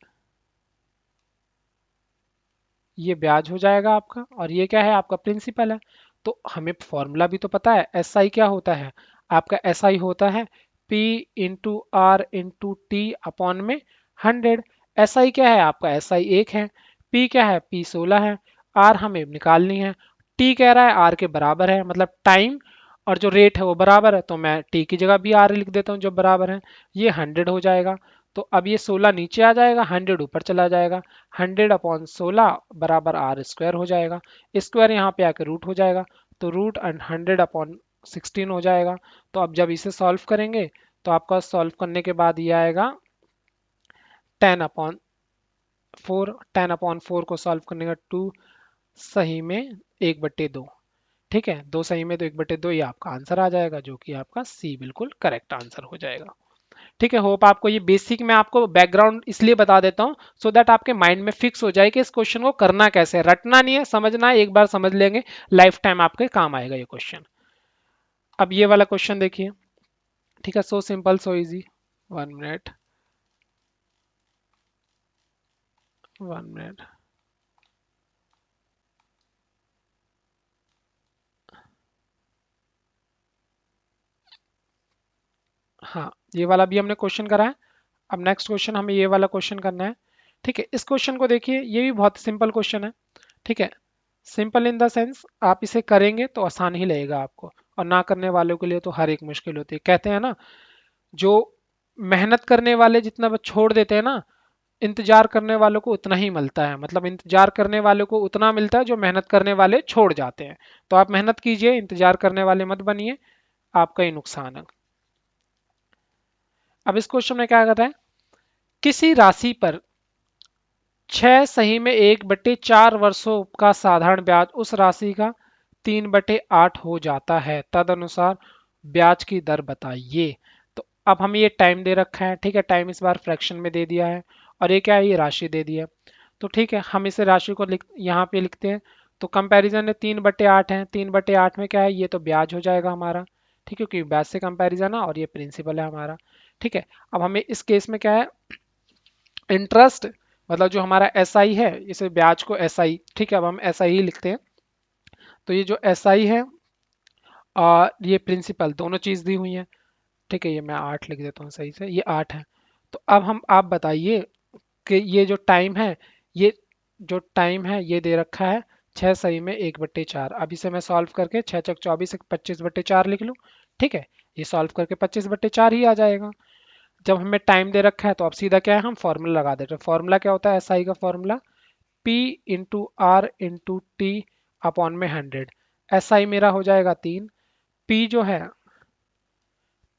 ये ब्याज हो जाएगा आपका, और ये क्या है आपका प्रिंसिपल है। तो हमें फॉर्मूला भी तो पता है, एस आई क्या होता है आपका, एस आई होता है P into R into T upon में 100। एस आई क्या है आपका, एस आई 1 है, P क्या है, P 16 है, आर हमें निकालनी है, टी कह रहा है आर के बराबर है, मतलब टाइम और जो रेट है वो बराबर है, तो मैं टी की जगह भी आर लिख देता हूँ जो बराबर है। ये 100 हो जाएगा। तो अब ये 16 नीचे आ जाएगा, 100 ऊपर चला जाएगा, 100/16 बराबर आर स्क्वायर हो जाएगा। स्क्वायर यहाँ पे आके रूट हो जाएगा, तो रूट 100/16 हो जाएगा। तो अब जब इसे सॉल्व करेंगे तो आपका सॉल्व करने के बाद ये आएगा 10/4। 10/4 को सॉल्व करने का 2 सही में 1/2। ठीक है, दो सही में तो 1/2 ये आपका आंसर आ जाएगा, जो कि आपका सी बिल्कुल करेक्ट आंसर हो जाएगा। ठीक है, होप आपको ये बेसिक मैं आपको बैकग्राउंड इसलिए बता देता हूँ सो दैट आपके माइंड में फिक्स हो जाए कि इस क्वेश्चन को करना कैसे है, रटना नहीं है, समझना है, एक बार समझ लेंगे लाइफ टाइम आपके काम आएगा ये क्वेश्चन। अब ये वाला क्वेश्चन देखिए। ठीक है, so simple so easy. 1 minute, 1 minute. हाँ, ये वाला भी हमने क्वेश्चन करा है। अब नेक्स्ट क्वेश्चन हमें ये वाला क्वेश्चन करना है। ठीक है, इस क्वेश्चन को देखिए, ये भी बहुत सिंपल क्वेश्चन है। ठीक है, सिंपल इन द सेंस आप इसे करेंगे तो आसान ही लगेगा आपको, और ना करने वालों के लिए तो हर एक मुश्किल होती है। कहते हैं ना, जो मेहनत करने वाले जितना वो छोड़ देते हैं ना, इंतजार करने वालों को उतना ही मिलता है, मतलब इंतजार करने वालों को उतना मिलता है जो मेहनत करने वाले छोड़ जाते हैं। तो आप मेहनत कीजिए, इंतजार करने वाले मत बनिए, आपका ही नुकसान है। अब इस क्वेश्चन में क्या कहता है, किसी राशि पर 6 सही में 1/4 वर्षों का साधारण ब्याज उस राशि का 3/8 हो जाता है, तदनुसार ब्याज की दर बताइए। तो अब हमें ये टाइम दे रखा है। ठीक है, टाइम इस बार फ्रैक्शन में दे दिया है, और ये क्या है, ये राशि दे दी है। तो ठीक है, हम इसे राशि को यहाँ पे लिखते हैं। तो कंपैरिजन में 3/8 है, 3/8 में क्या है, ये तो ब्याज हो जाएगा हमारा। ठीक है, क्योंकि ब्याज से कंपैरिजन है और ये प्रिंसिपल है हमारा। ठीक है, अब हमें इस केस में क्या है, इंटरेस्ट, मतलब जो हमारा एस आई है, इसे ब्याज को एस आई, ठीक है, अब हम एस आई ही लिखते हैं। तो ये जो एस आई है और ये प्रिंसिपल दोनों चीज दी हुई है। ठीक है, ये मैं 8 लिख देता हूँ सही से, ये 8 है। तो अब हम आप बताइए कि ये जो टाइम है, ये जो टाइम है ये दे रखा है 6 सही में 1/4। अब इसे मैं सॉल्व करके 6 चक 24 25/4 लिख लूँ। ठीक है, ये सॉल्व करके 25/4 ही आ जाएगा। जब हमें टाइम दे रखा है तो अब सीधा क्या है, हम फॉर्मूला लगा देते हैं। फॉर्मूला क्या होता है, एस आई का formula P into R into T upon में 100। एस आई मेरा हो जाएगा 3, P जो है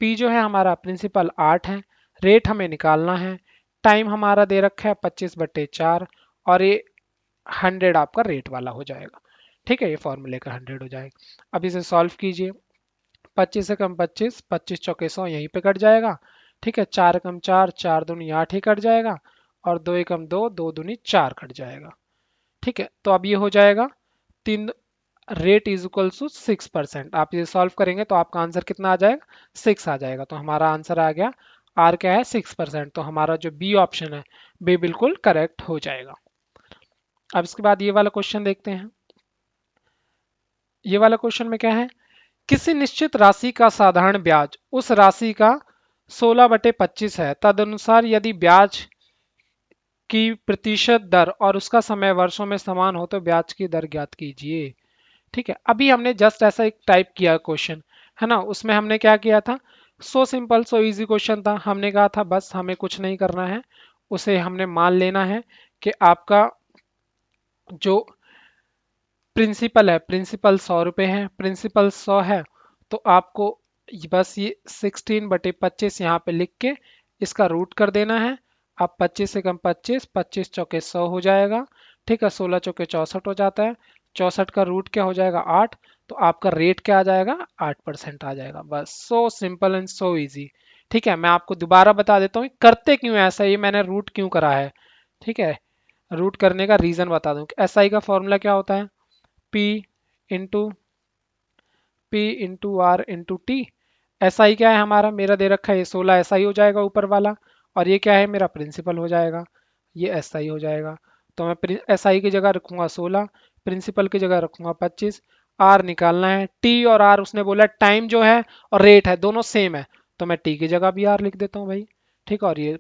पी जो है हमारा प्रिंसिपल 8 है, रेट हमें निकालना है, टाइम हमारा दे रखा है 25/4 और ये 100 आपका रेट वाला हो जाएगा। ठीक है, ये फॉर्मूले का 100 हो जाएगा। अब इसे सॉल्व कीजिए। 25 से कम 25, 25 चौके 100 यहीं पे कट जाएगा। ठीक है, 4 कम 4, 4 दूनी 8 ही कट जाएगा और 2 एकम 2, 2 दूनी 4 कट जाएगा। ठीक है, तो अब ये हो जाएगा तीन, रेट इज इक्वल टू 6%। आप ये सॉल्व करेंगे तो आपका आंसर कितना आ जाएगा, 6 आ जाएगा। तो हमारा आंसर आ गया, आर क्या है 6%। तो हमारा जो बी ऑप्शन है बी बिल्कुल करेक्ट हो जाएगा। अब इसके बाद ये वाला क्वेश्चन देखते हैं। ये वाला क्वेश्चन में क्या है, किसी निश्चित राशि का साधारण ब्याज उस राशि का 16/25 है, तदनुसार यदि ब्याज की प्रतिशत दर और उसका समय वर्षों में समान हो तो ब्याज की दर ज्ञात कीजिए। ठीक है, अभी हमने जस्ट ऐसा एक टाइप किया क्वेश्चन, है ना, उसमें हमने क्या किया था, so simple so easy question था। हमने कहा था बस हमें कुछ नहीं करना है, उसे हमने मान लेना है कि आपका जो प्रिंसिपल है, प्रिंसिपल 100 रुपये है, प्रिंसिपल 100 है, तो आपको बस ये 16/25 यहाँ पे लिख के इसका रूट कर देना है। अब 25 से कम 25, 25 चौके 100 हो जाएगा। ठीक है, 16 चौके 64 हो जाता है, 64 का रूट क्या हो जाएगा 8, तो आपका रेट क्या आ जाएगा 8% आ जाएगा। बस so simple and so easy. ठीक है, मैं आपको दोबारा बता देता हूँ करते क्यों ऐसा, ये मैंने रूट क्यों करा है। ठीक है, रूट करने का रीजन बता दूं, एस आई का फॉर्मूला क्या होता है, P into R into T. S I क्या है हमारा, मेरा दे रखा है ये 16 एस आई हो जाएगा ऊपर वाला, और ये क्या है मेरा प्रिंसिपल हो जाएगा, ये एस आई हो जाएगा। तो मैं एस आई की जगह रखूंगा 16, प्रिंसिपल की जगह रखूंगा 25। आर निकालना है, टी और आर उसने बोला टाइम जो है और रेट है दोनों सेम है, तो मैं टी की जगह भी आर लिख देता हूँ भाई। ठीक है, और ये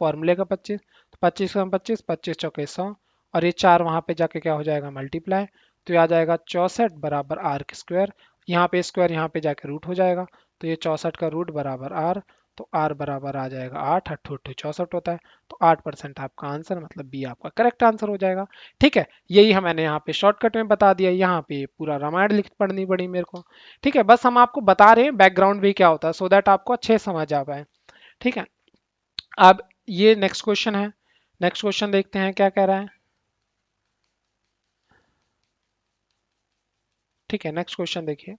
फॉर्मूले का 25, तो 25 का 25, 25 चौके 100, और ये 4 वहां पे जाके क्या हो जाएगा मल्टीप्लाई, तो ये आ जाएगा 64 बराबर आर के स्क्वायर, यहाँ पे स्क्वायर यहाँ पे जाके रूट हो जाएगा, तो ये 64 का रूट बराबर आर, तो आर बराबर आ जाएगा 8, 8 8 64 होता है, तो 8% आपका आंसर, मतलब बी आपका करेक्ट आंसर हो जाएगा। ठीक है, यही है मैंने यहाँ पे शॉर्टकट में बता दिया, यहाँ पे पूरा रामायण लिख पढ़नी पड़ी मेरे को। ठीक है, बस हम आपको बता रहे हैं बैकग्राउंड भी क्या होता है, सो दैट आपको अच्छे समझ आ पाए। ठीक है, अब ये नेक्स्ट क्वेश्चन है, नेक्स्ट क्वेश्चन देखते हैं क्या कह रहा है। ठीक है, नेक्स्ट क्वेश्चन देखिए।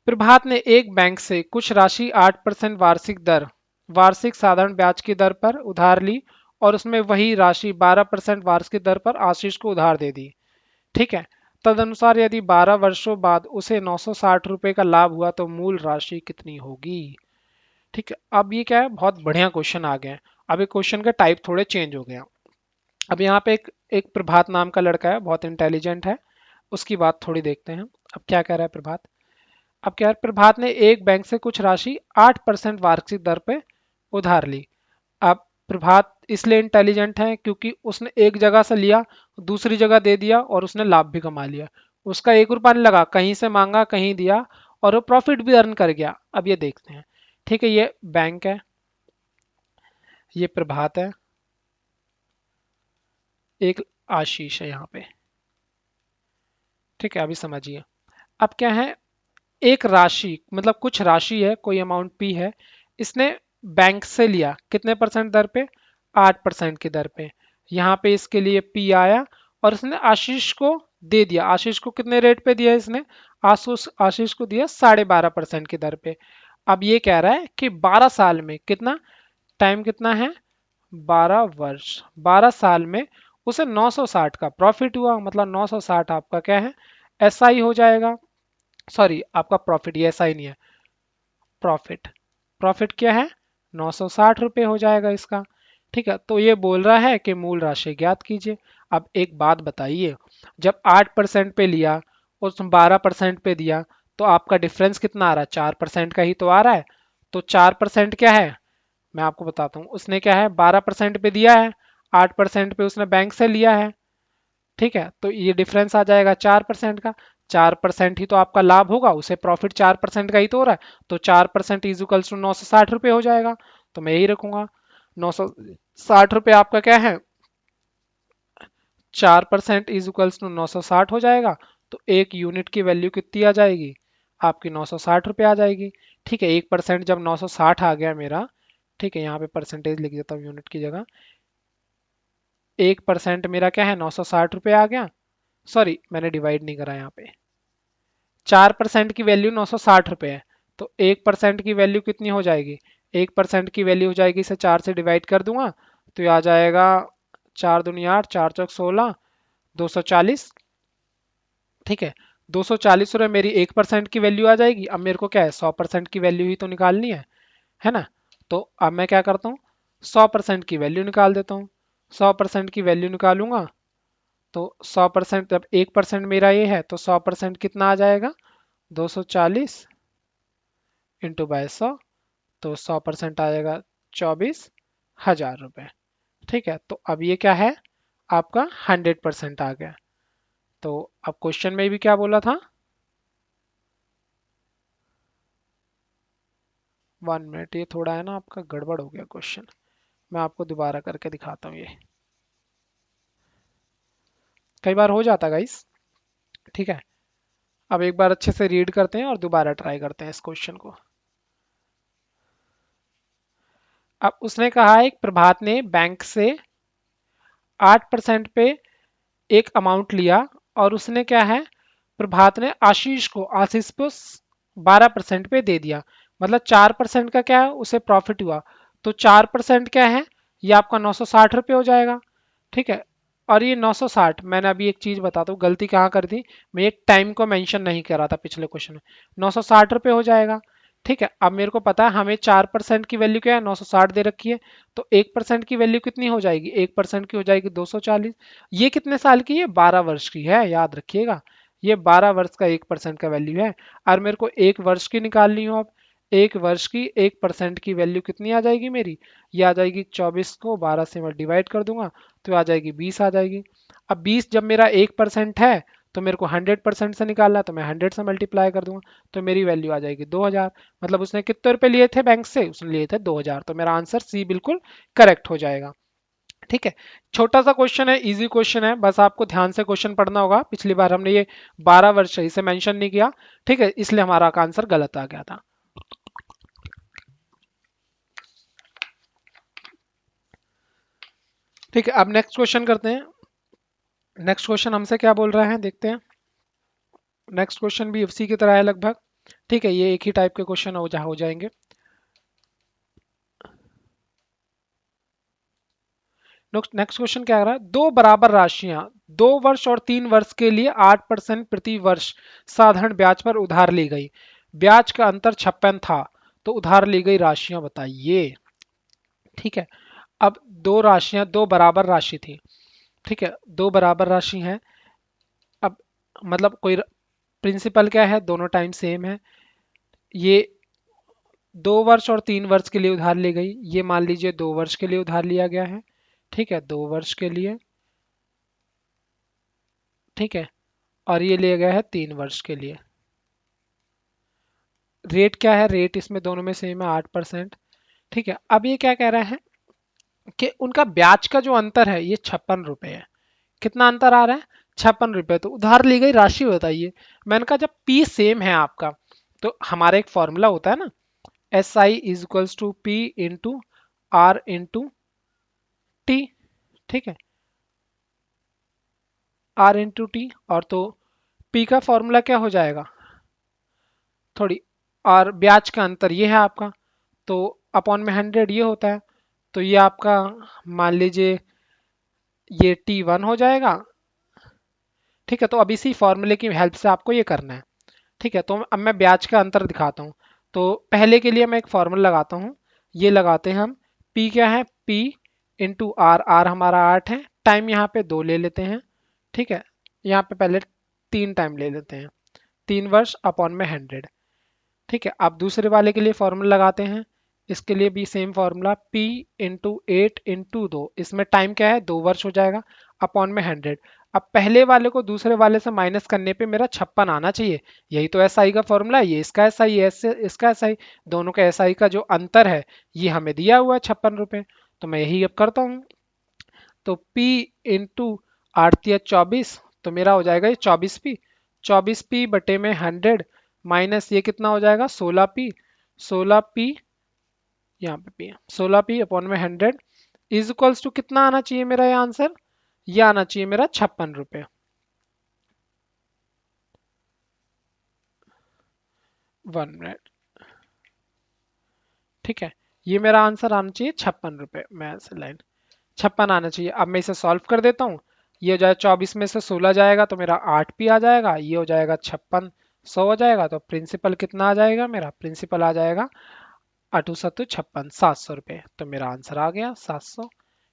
प्रभात ने एक बैंक से कुछ राशि 8% वार्षिक साधारण ब्याज की दर पर उधार ली और उसमें वही राशि 12% वार्षिक दर पर आशीष को उधार दे दी। ठीक है, तदनुसार यदि 12 वर्षों बाद उसे 960 रुपए का लाभ हुआ तो मूल राशि कितनी होगी। ठीक है, अब ये क्या है, बहुत बढ़िया क्वेश्चन आ गया है। अब ये क्वेश्चन का टाइप थोड़े चेंज हो गया। अब यहाँ पे एक प्रभात नाम का लड़का है, बहुत इंटेलिजेंट है, उसकी बात थोड़ी देखते हैं। अब क्या कह रहा है प्रभात, अब क्या है, प्रभात ने एक बैंक से कुछ राशि 8% वार्षिक दर पे उधार ली। अब प्रभात इसलिए इंटेलिजेंट है क्योंकि उसने एक जगह से लिया, दूसरी जगह दे दिया और उसने लाभ भी कमा लिया। उसका 1 रुपया नहीं लगा, कहीं से मांगा कहीं दिया और वो प्रॉफिट भी अर्न कर गया। अब ये देखते हैं। ठीक है, ये बैंक है, ये प्रभात है, एक आशीष है यहाँ पे। ठीक है, अभी समझिए। अब क्या है, एक राशि मतलब कुछ राशि है, कोई अमाउंट पी है, इसने बैंक से लिया कितने परसेंट दर पे, 8% की दर पे। यहाँ पे इसके लिए पी आया और इसने आशीष को दे दिया। आशीष को कितने रेट पे दिया इसने, आशीष को दिया 12.5% की दर पे। अब ये कह रहा है कि 12 साल में कितना, टाइम कितना है 12 वर्ष, 12 साल में उसे 960 का प्रॉफिट हुआ, मतलब 960 आपका क्या है एसआई हो जाएगा। सॉरी, आपका प्रॉफिट, ये एसआई नहीं है, प्रॉफिट। प्रॉफिट क्या है 960 रुपये हो जाएगा इसका। ठीक है, तो ये बोल रहा है कि मूल राशि ज्ञात कीजिए। अब एक बात बताइए, जब 8% पे लिया और 12% पे दिया तो आपका डिफरेंस कितना आ रहा है, 4% का ही तो आ रहा है। तो 4% क्या है, मैं आपको बताता हूँ, उसने क्या है 12% पे दिया है, 8% पे उसने बैंक से लिया है। ठीक है, तो ये डिफरेंस आ जाएगा 4% का। 4% ही तो आपका लाभ होगा, उसे प्रॉफिट 4% का ही तो हो रहा है, तो 4% इजिकल्स टू 960 रुपये हो जाएगा। तो मैं यही रखूंगा, 960 रुपये आपका क्या है, 4% इजिकल्स टू 960 हो जाएगा। तो एक यूनिट की वैल्यू कितनी आ जाएगी, आपकी 960 रुपये आ जाएगी। ठीक है, 1% जब 960 आ गया मेरा, ठीक है, यहाँ पे परसेंटेज लिख देता हूँ यूनिट की जगह। 1% मेरा क्या है, 960 रुपये आ गया। सॉरी, मैंने डिवाइड नहीं करा यहाँ पे। 4% की वैल्यू 960 रुपये है, तो 1% की वैल्यू कितनी हो जाएगी, 1% की वैल्यू हो जाएगी, इसे 4 से डिवाइड कर दूंगा तो ये आ जाएगा 4 दूनी 8, 4 चौक 16, 240। ठीक है, 240 रुपये मेरी 1% की वैल्यू आ जाएगी। अब मेरे को क्या है, 100% की वैल्यू ही तो निकालनी है ना। तो अब मैं क्या करता हूँ, 100% की वैल्यू निकाल देता हूँ। 100% की वैल्यू निकालूंगा तो 100%, जब 1% मेरा ये है तो 100% कितना आ जाएगा, 240 इंटू बाय 100, तो 100% आएगा 24,000 रुपये। ठीक है, तो अब ये क्या है, आपका 100% आ गया। तो अब क्वेश्चन में भी क्या बोला था, 1 मिनट, ये थोड़ा है ना आपका गड़बड़ हो गया क्वेश्चन। मैं आपको दोबारा करके दिखाता हूँ ये, कई बार हो जाता गाइस। ठीक है, अब एक बार अच्छे से रीड करते हैं और दोबारा ट्राई करते हैं इस क्वेश्चन को। अब उसने कहा है, प्रभात ने बैंक से 8% पे एक अमाउंट लिया, और उसने क्या है, प्रभात ने आशीष को 12% पे दे दिया। मतलब 4% का क्या है, उसे प्रॉफिट हुआ। तो 4% क्या है, ये आपका 960 रुपये हो जाएगा। ठीक है, और ये 960, मैंने अभी एक चीज बताता हूँ गलती कहाँ कर दी, मैं एक टाइम को मेंशन नहीं कर रहा था पिछले क्वेश्चन में। 960 रुपये हो जाएगा। ठीक है, अब मेरे को पता है हमें 4% की वैल्यू क्या है, 960 दे रखी है। तो 1% की वैल्यू कितनी हो जाएगी, 1% की हो जाएगी 240। ये कितने साल की है, 12 वर्ष की है, याद रखिएगा। ये 12 वर्ष का 1% का वैल्यू है। और मेरे को 1 वर्ष की निकालनी हो अब, 1 वर्ष की 1% की वैल्यू कितनी आ जाएगी मेरी, ये आ जाएगी 24 को 12 से मैं डिवाइड कर दूंगा तो आ जाएगी 20 आ जाएगी। अब 20 जब मेरा 1% है तो मेरे को 100% से निकालना है, तो मैं 100 से मल्टीप्लाई कर दूंगा तो मेरी वैल्यू आ जाएगी 2000। मतलब उसने कितने रुपए लिए थे बैंक से, उसने लिए थे 2000, तो मेरा आंसर सी बिल्कुल करेक्ट हो जाएगा। ठीक है, छोटा सा क्वेश्चन है, इजी क्वेश्चन है, बस आपको ध्यान से क्वेश्चन पढ़ना होगा। पिछली बार हमने ये 12 वर्ष है, इसे मेंशन नहीं किया। ठीक है, इसलिए हमारा आंसर गलत आ गया था। ठीक है, अब नेक्स्ट क्वेश्चन करते हैं। नेक्स्ट क्वेश्चन हमसे क्या बोल रहे हैं, देखते हैं। नेक्स्ट क्वेश्चन भी उसी की तरह है लगभग। ठीक है, ये एक ही टाइप के क्वेश्चन हो जाएंगे। नेक्स्ट क्वेश्चन क्या आ रहा है, दो बराबर राशियां 2 वर्ष और 3 वर्ष के लिए 8% प्रति वर्ष साधारण ब्याज पर उधार ली गई। ब्याज का अंतर 56 था, तो उधार ली गई राशियां बताइए। ठीक है, अब दो राशियां, दो बराबर राशि थी। ठीक है, दो बराबर राशि हैं। अब मतलब कोई प्रिंसिपल क्या है, दोनों टाइम सेम है। ये 2 वर्ष और 3 वर्ष के लिए उधार ली गई, ये मान लीजिए 2 वर्ष के लिए उधार लिया गया है। ठीक है, 2 वर्ष के लिए। ठीक है, और ये लिया गया है 3 वर्ष के लिए। रेट क्या है, रेट इसमें दोनों में सेम है, 8%। ठीक है, अब ये क्या कह रहा है कि उनका ब्याज का जो अंतर है ये 56 रुपए है। कितना अंतर आ रहा है, 56 रुपए। तो उधार ली गई राशि बताइए। मैंने कहा जब पी सेम है आपका, तो हमारा एक फॉर्मूला होता है ना, S I is equals to P into R into T. ठीक है, आर इंटू टी, और तो पी का फॉर्मूला क्या हो जाएगा, थोड़ी, और ब्याज का अंतर ये है आपका, तो अपॉन में 100 ये होता है। तो ये आपका मान लीजिए ये T1 हो जाएगा। ठीक है, तो अब इसी फॉर्मूले की हेल्प से आपको ये करना है। ठीक है, तो अब मैं ब्याज का अंतर दिखाता हूँ। तो पहले के लिए मैं एक फॉर्मूला लगाता हूँ, ये लगाते हैं हम। P क्या है, P इंटू आर, आर हमारा 8 है, टाइम यहाँ पे 2 ले लेते हैं। ठीक है, यहाँ पे पहले 3 टाइम ले लेते हैं, 3 वर्ष अपॉन में 100। ठीक है, अब दूसरे वाले के लिए फॉर्मूला लगाते हैं। इसके लिए भी same formula, P into 8 into 2, इसमें टाइम क्या है, 2 वर्ष हो जाएगा, अपॉन में 100। अब पहले वाले को दूसरे वाले से माइनस करने पे मेरा 56 आना चाहिए। यही तो एस आई का फॉर्मूला है, ये इसका एस आई, इसका एस आई, दोनों का एस आई का जो अंतर है ये हमें दिया हुआ है 56 रुपये। तो मैं यही अब करता हूँ। तो P इंटू 8 या 24, तो मेरा हो जाएगा ये 24P, 24P बटे में 100, माइनस ये कितना हो जाएगा 16p, 16p यहाँ पे p 16p अपॉन में 100 इज इक्वल्स टू कितना आना चाहिए मेरा ये आंसर, ये आना चाहिए मेरा 56 रुपये। 1 मिनट, ठीक है, ये मेरा आंसर आना चाहिए 56 रुपये। मैं ऐसे लाइन 56 आना चाहिए। अब मैं इसे सॉल्व कर देता हूँ। ये हो जाए 24 में से 16 जाएगा तो मेरा 8p आ जाएगा, ये हो जाएगा 5600 हो जाएगा, तो प्रिंसिपल कितना आ जाएगा, मेरा प्रिंसिपल आ जाएगा 8×7=56, 700 रुपये। तो मेरा आंसर आ गया 700।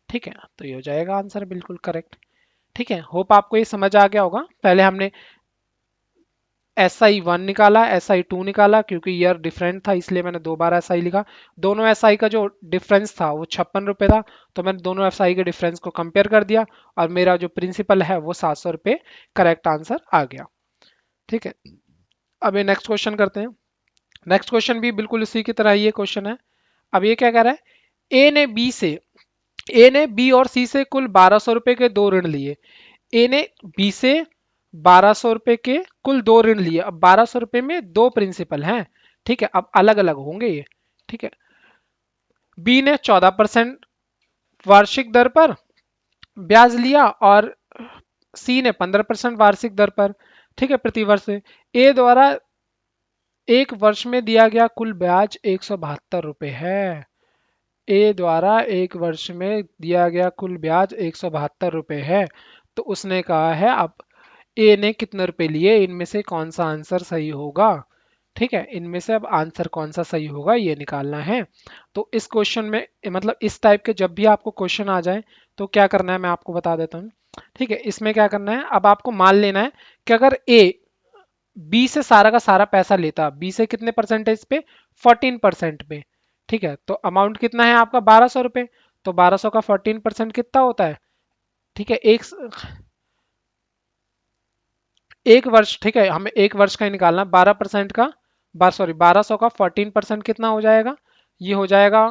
ठीक है, तो ये हो जाएगा आंसर बिल्कुल करेक्ट। ठीक है, होप आपको ये समझ आ गया होगा। पहले हमने SI1 निकाला, SI2 निकाला, क्योंकि ईयर डिफरेंट था इसलिए मैंने 2 बार SI लिखा। दोनों SI का जो डिफरेंस था वो 56 रुपये था, तो मैंने दोनों SI के डिफरेंस को कंपेयर कर दिया और मेरा जो प्रिंसिपल है वो 700 रुपये करेक्ट आंसर आ गया। ठीक है, अब ये नेक्स्ट क्वेश्चन करते हैं। नेक्स्ट क्वेश्चन भी बिल्कुल इसी की तरह ये क्वेश्चन है। अब ये क्या कह रहा है, ए ने बी और सी से कुल 1200 रुपये के दो ऋण लिए। ए ने बी से 1200 रुपये के कुल दो ऋण लिए। अब 1200 रुपये में दो प्रिंसिपल हैं, ठीक है, अब अलग अलग होंगे ये। ठीक है, बी ने 14% वार्षिक दर पर ब्याज लिया और सी ने 15% वार्षिक दर पर, ठीक है, प्रतिवर्ष। ए द्वारा एक वर्ष में दिया गया कुल ब्याज 172 रुपये है। ए द्वारा एक वर्ष में दिया गया कुल ब्याज 172 रुपये है। तो उसने कहा है अब ए ने कितने रुपए लिए, इनमें से कौन सा आंसर सही होगा। ठीक है, इनमें से अब आंसर कौन सा सही होगा ये निकालना है। तो इस क्वेश्चन में मतलब इस टाइप के जब भी आपको क्वेश्चन आ जाए तो क्या करना है मैं आपको बता देता हूँ। ठीक है, इसमें क्या करना है, अब आपको मान लेना है कि अगर ए बी से सारा का सारा पैसा लेता, बी से कितने परसेंटेज पे, 14% पे। ठीक है, तो अमाउंट कितना है आपका 1200 रुपये, तो 1200 का 14% कितना होता है। ठीक है, एक वर्ष, ठीक है, हमें एक वर्ष का ही निकालना, 12% का 1200 का 14% कितना हो जाएगा, ये हो जाएगा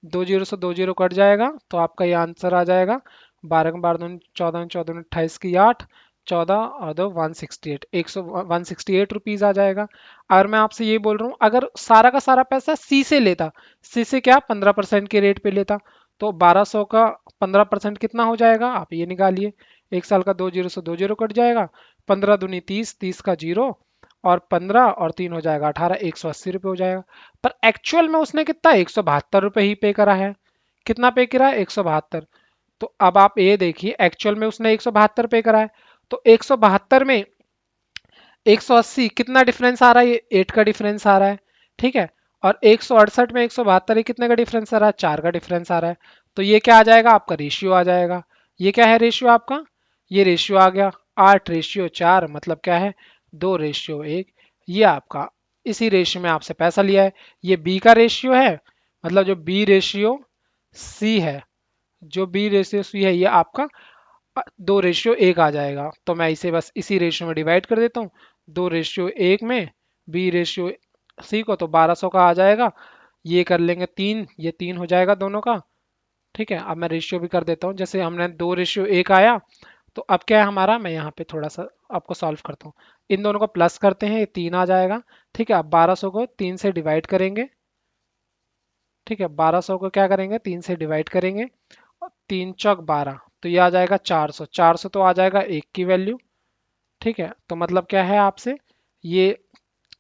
2 जीरो से 2 जीरो कट जाएगा, तो आपका ये आंसर आ जाएगा 12 के 12 14 28 की 8, 14 और 2 168, 168 रुपीज आ जाएगा। और मैं आपसे ये बोल रहा हूँ अगर सारा का सारा पैसा सी से लेता, सी से क्या 15% के रेट पे लेता, तो 1200 का 15% कितना हो जाएगा, आप ये निकालिए। एक साल का 2 जीरो से 2 जीरो कट जाएगा, 15 दूनी 30, 30 का जीरो, और 15 और 3 हो जाएगा 18, 180 रुपये हो जाएगा। पर एक्चुअल में उसने कितना 172 रुपये ही पे करा है। कितना पे करा है 172। तो अब आप ये देखिए एक्चुअल में उसने 172 पे करा है, तो 172 में 180 कितना डिफरेंस आ रहा है, ये 8 का डिफरेंस आ रहा है। ठीक है, और 168 में 172 कितने का डिफरेंस आ रहा है, 4 का डिफरेंस आ रहा है। तो ये क्या आ जाएगा आपका रेशियो आ जाएगा। ये क्या है रेशियो आपका, ये रेशियो आ गया 8:4, मतलब क्या है 2:1। ये आपका इसी रेशियो में आपसे पैसा लिया है। ये बी का रेशियो है, मतलब जो बी रेशियो सी है, जो बी रेशियो सी है ये आपका 2:1 आ जाएगा। तो मैं इसे बस इसी रेशियो में डिवाइड कर देता हूँ, 2:1 में बी रेशियो सी को, तो 1200 का आ जाएगा। ये कर लेंगे 3, ये 3 हो जाएगा दोनों का। ठीक है, अब मैं रेशियो भी कर देता हूँ, जैसे हमने 2:1 आया, तो अब क्या है हमारा, मैं यहाँ पे थोड़ा सा आपको सॉल्व करता हूँ। इन दोनों को प्लस करते हैं, ये 3 आ जाएगा। ठीक है, अब 1200 को 3 से डिवाइड करेंगे। ठीक है, 1200 को क्या करेंगे 3 से डिवाइड करेंगे, 3×4 = 12, तो ये आ जाएगा 400, 400 तो आ जाएगा एक की वैल्यू। ठीक है, तो मतलब क्या है आपसे, ये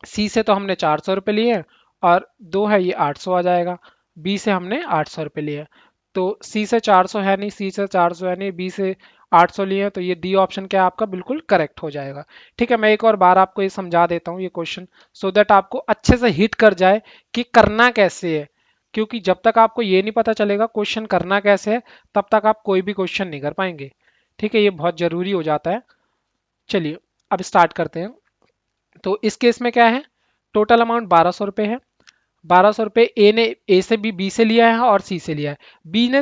सी से तो हमने 400 रुपये लिए हैं, और दो है ये 800 आ जाएगा। बी से हमने 800 रुपये लिए हैं, तो सी से 400 है नहीं, सी से 400 है नहीं, बी से 800 लिए हैं, तो ये डी ऑप्शन क्या है आपका बिल्कुल करेक्ट हो जाएगा। ठीक है, मैं एक और बार आपको ये समझा देता हूँ ये क्वेश्चन, सो दैट आपको अच्छे से हिट कर जाए कि करना कैसे है। क्योंकि जब तक आपको ये नहीं पता चलेगा क्वेश्चन करना कैसे है, तब तक आप कोई भी क्वेश्चन नहीं कर पाएंगे। ठीक है, ये बहुत जरूरी हो जाता है। चलिए अब स्टार्ट करते हैं। तो इस केस में क्या है, टोटल अमाउंट 1200 रुपये है। 1200 रुपये ए ने ए से भी बी से लिया है और सी से लिया है। बी ने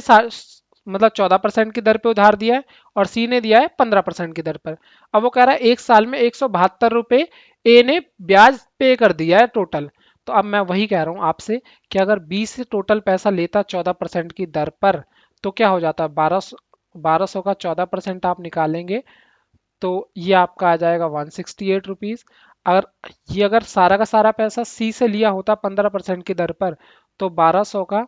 मतलब 14% की दर पे उधार दिया है, और सी ने दिया है 15% की दर पर। अब वो कह रहा है एक साल में 172 रुपये ए ने ब्याज पे कर दिया है टोटल। तो अब मैं वही कह रहा हूँ आपसे कि अगर बी से टोटल पैसा लेता 14% की दर पर, तो क्या हो जाता है 1200 का 14% आप निकालेंगे, तो ये आपका आ जाएगा 168 रुपीज़। अगर ये अगर सारा का सारा पैसा सी से लिया होता 15% की दर पर, तो 1200 का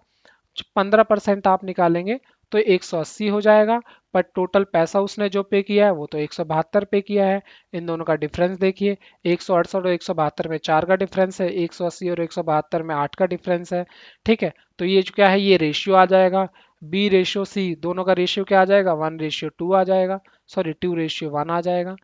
15% आप निकालेंगे तो 180 हो जाएगा। पर टोटल पैसा उसने जो पे किया है वो तो 172 पे किया है। इन दोनों का डिफरेंस देखिए, 168 और 172 में 4 का डिफरेंस है, 180 और 172 में 8 का डिफरेंस है। ठीक है, तो ये जो क्या है, ये रेशियो आ जाएगा। बी रेशियो सी दोनों का रेशियो क्या आ जाएगा, 1:2 आ जाएगा, सॉरी 2:1 आ जाएगा।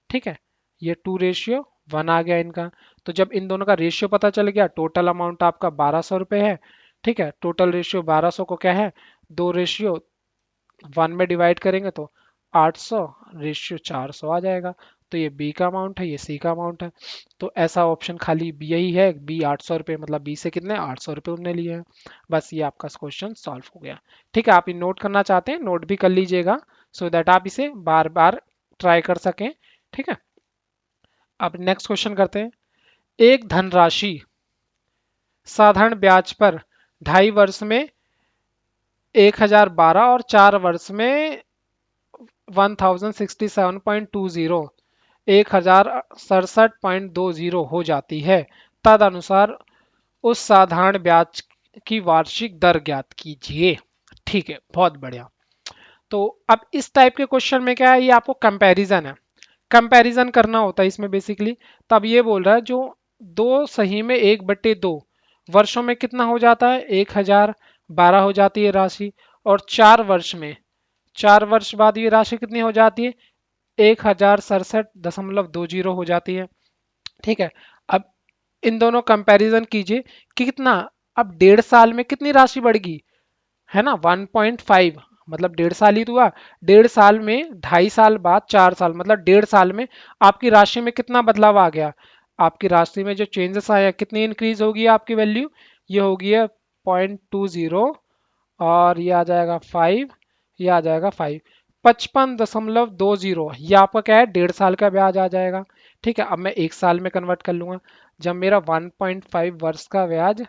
ठीक है, ये 2:1 आ गया इनका। तो जब इन दोनों का रेशियो पता चल गया, टोटल अमाउंट आपका 1200 रुपये है। ठीक है, टोटल रेशियो 1200 को क्या है, 2:1 में डिवाइड करेंगे तो 800:400 आ जाएगा। तो ये बी का अमाउंट है, ये सी का अमाउंट है। तो ऐसा ऑप्शन खाली बी यही है, बी 800 रुपये, मतलब बी से कितने 800 रुपये उनने लिए हैं। बस ये आपका क्वेश्चन सॉल्व हो गया। ठीक है, आप ये नोट करना चाहते हैं नोट भी कर लीजिएगा, सो दैट आप इसे बार बार ट्राई कर सकें। ठीक है, अब नेक्स्ट क्वेश्चन करते हैं। एक धनराशि साधारण ब्याज पर 2.5 वर्ष में 1012 और 4 वर्ष में 1067.20, 1067.20 हो जाती है। तदनुसार उस साधारण ब्याज की वार्षिक दर ज्ञात कीजिए। ठीक है, बहुत बढ़िया। तो अब इस टाइप के क्वेश्चन में क्या है, ये आपको कंपैरिजन है, कंपैरिजन करना होता है इसमें बेसिकली। तब ये बोल रहा है जो दो सही में 1/2 वर्षों में कितना हो जाता है, 1012 हो जाती है राशि। और 4 वर्ष में, 4 वर्ष बाद ये राशि कितनी हो जाती है, 1067.20 हो जाती है। ठीक है, अब इन दोनों कंपैरिजन कीजिए कि कितना, अब 1.5 साल में कितनी राशि बढ़गी, है ना 1.5, मतलब 1.5 साल ही तो हुआ। 1.5 साल में 2.5 साल बाद 4 साल, मतलब 1.5 साल में आपकी राशि में कितना बदलाव आ गया, आपकी राशि में जो चेंजेस आया, कितनी इंक्रीज होगी आपकी वैल्यू, ये होगी है 0.20, और ये आ जाएगा 5, ये आ जाएगा 5, 55.20, ये आपका क्या है 1.5 साल का ब्याज आ जाएगा। ठीक है, अब मैं 1 साल में कन्वर्ट कर लूंगा। जब मेरा 1.5 वर्ष का ब्याज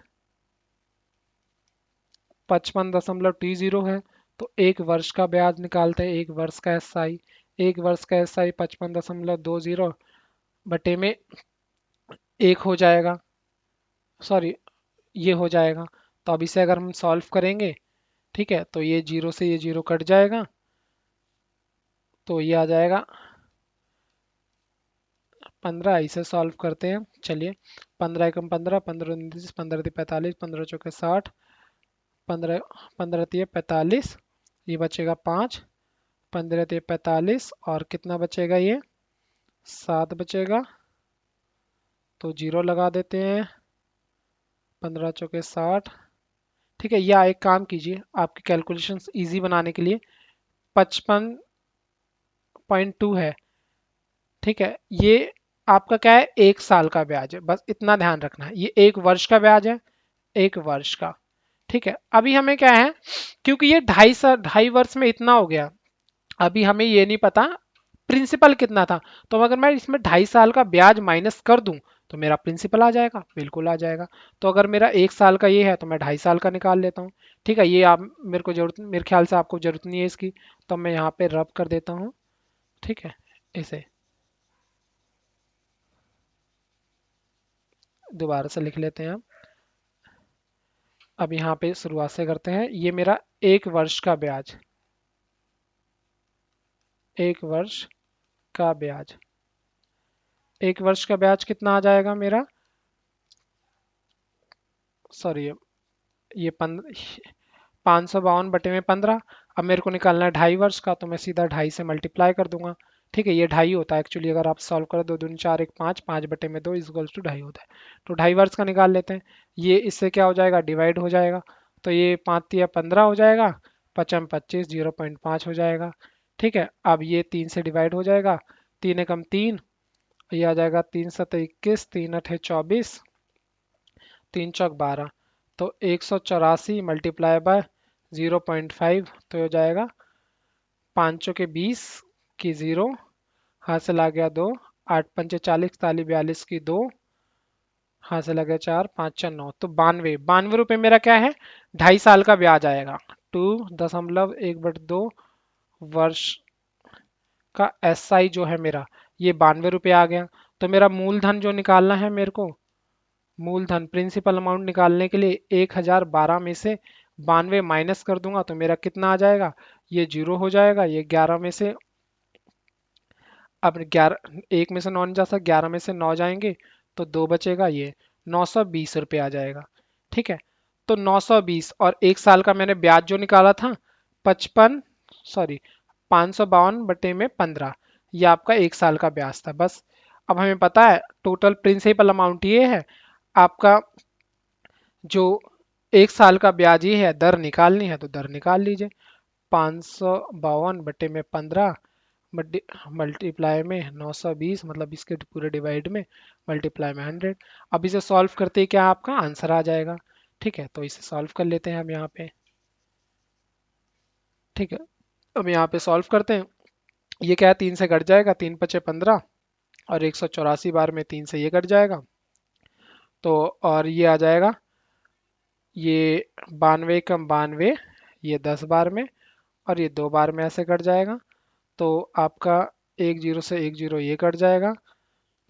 55.20 है, तो 1 वर्ष का ब्याज निकालते हैं, 1 वर्ष का एसआई, 1 वर्ष का एसआई 55.20 बटे में 1 हो जाएगा, सॉरी ये हो जाएगा। तो अब इसे अगर हम सॉल्व करेंगे, ठीक है, तो ये जीरो से ये जीरो कट जाएगा, तो ये आ जाएगा 15। इसे सॉल्व करते हैं, चलिए। 15 एकम 15, 15 15 45, 15 चौके 60, 15 15 45, ये बचेगा 5, 15 45, और कितना बचेगा, ये 7 बचेगा। तो जीरो लगा देते हैं, 15 चौके 60। ठीक है, या एक काम कीजिए, आपकी कैलकुलेशंस इजी बनाने के लिए 55.2 है। ठीक है, ये आपका क्या है, 1 साल का ब्याज है, बस इतना ध्यान रखना है। ये 1 वर्ष का ब्याज है, 1 वर्ष का। ठीक है, अभी हमें क्या है, क्योंकि ये 2.5 साल 2.5 वर्ष में इतना हो गया, अभी हमें ये नहीं पता प्रिंसिपल कितना था। तो अगर मैं इसमें 2.5 साल का ब्याज माइनस कर दूं, तो मेरा प्रिंसिपल आ जाएगा, बिल्कुल आ जाएगा। तो अगर मेरा 1 साल का ये है, तो मैं 2.5 साल का निकाल लेता हूँ। ठीक है, ये आप मेरे को जरूरत, मेरे ख्याल से आपको जरूरत नहीं है इसकी, तो मैं यहाँ पे रब कर देता हूँ। ठीक है, इसे दोबारा से लिख लेते हैं हम। अब यहाँ पे शुरुआत से करते हैं, ये मेरा 1 वर्ष का ब्याज, 1 वर्ष का ब्याज, 1 वर्ष का ब्याज कितना आ जाएगा मेरा, सॉरी ये 552/15। अब मेरे को निकालना है 2.5 वर्ष का, तो मैं सीधा 2.5 से मल्टीप्लाई कर दूंगा। ठीक है, ये 2.5 होता है एक्चुअली, अगर आप सॉल्व करो, 2 दूनी 4 1 5, 5/2 इक्वल्स टू 2.5 होता है। तो 2.5 वर्ष का निकाल लेते हैं। ये इससे क्या हो जाएगा, डिवाइड हो जाएगा, तो ये 5 या 15 हो जाएगा, 5×25 0.5 हो जाएगा। ठीक है, अब ये 3 से डिवाइड हो जाएगा, 3 एकम 3, ये आ जाएगा 3×7 = 21, 3×8 = 24, 3×4 = 12, तो 184 मल्टीप्लाई बाय 0.5, तो हो जाएगा 5×20 की 0, हासिल आ गया 2, 8×5 = 40, 41 की 2, हासिल आ गया 4, 5×4 = 9, तो 92 रुपये मेरा क्या है, 2.5 साल का ब्याज आएगा। 2.1/2 वर्ष का एसआई जो है मेरा, ये 92 रुपये आ गया। तो मेरा मूलधन जो निकालना है मेरे को, मूलधन प्रिंसिपल अमाउंट निकालने के लिए 1012 में से 92 माइनस कर दूंगा तो मेरा कितना आ जाएगा, ये जीरो हो जाएगा। ये 11 में से, अब 11, एक में से 9 नहीं जा सकता, 11 में से 9 जाएंगे तो 2 बचेगा, ये 920 रुपये आ जाएगा। ठीक है, तो 920 और एक साल का मैंने ब्याज जो निकाला था 55, सॉरी 552/15, ये आपका एक साल का ब्याज था बस। अब हमें पता है टोटल प्रिंसिपल अमाउंट ये है आपका, जो एक साल का ब्याज ये है, दर निकालनी है तो दर निकाल लीजिए। 552/15 मल्टीप्लाई में 920, मतलब इसके पूरे डिवाइड में मल्टीप्लाई में 100। अब इसे सॉल्व करते ही क्या आपका आंसर आ जाएगा। ठीक है, तो इसे सॉल्व कर लेते हैं हम यहाँ पे। ठीक है, अब यहाँ पे सॉल्व करते हैं। ये क्या है, 3 से घट जाएगा, 3×5 = 15, और 184 बार में 3 से ये कट जाएगा, तो और ये आ जाएगा, ये 92 × 92, ये 10 बार में, और ये 2 बार में ऐसे कट जाएगा। तो आपका एक जीरो से एक जीरो ये कट जाएगा,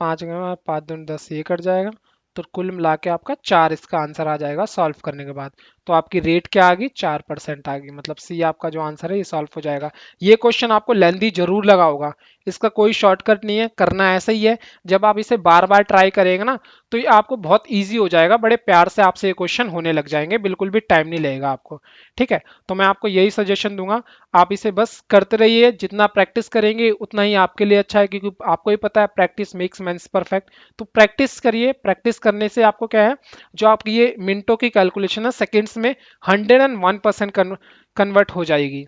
5×5 = 10 ये कट जाएगा। तो कुल मिला के आपका 4 इसका आंसर आ जाएगा सॉल्व करने के बाद। तो आपकी रेट क्या आ गई, 4% आ गई, मतलब सी आपका जो आंसर है ये सॉल्व हो जाएगा। ये क्वेश्चन आपको लेंदी जरूर लगा होगा, इसका कोई शॉर्टकट नहीं है, करना ऐसा ही है। जब आप इसे बार बार ट्राई करेंगे ना तो ये आपको बहुत ईजी हो जाएगा, बड़े प्यार से आपसे ये क्वेश्चन होने लग जाएंगे, बिल्कुल भी टाइम नहीं लगेगा आपको। ठीक है, तो मैं आपको यही सजेशन दूंगा, आप इसे बस करते रहिए, जितना प्रैक्टिस करेंगे उतना ही आपके लिए अच्छा है, क्योंकि आपको ही पता है प्रैक्टिस मेक्स मैन परफेक्ट। तो प्रैक्टिस करिए, प्रैक्टिस करने से आपको क्या है, जो आपकी ये मिनटों की कैलकुलेशन है सेकंड्स में 101% कन्वर्ट हो जाएगी।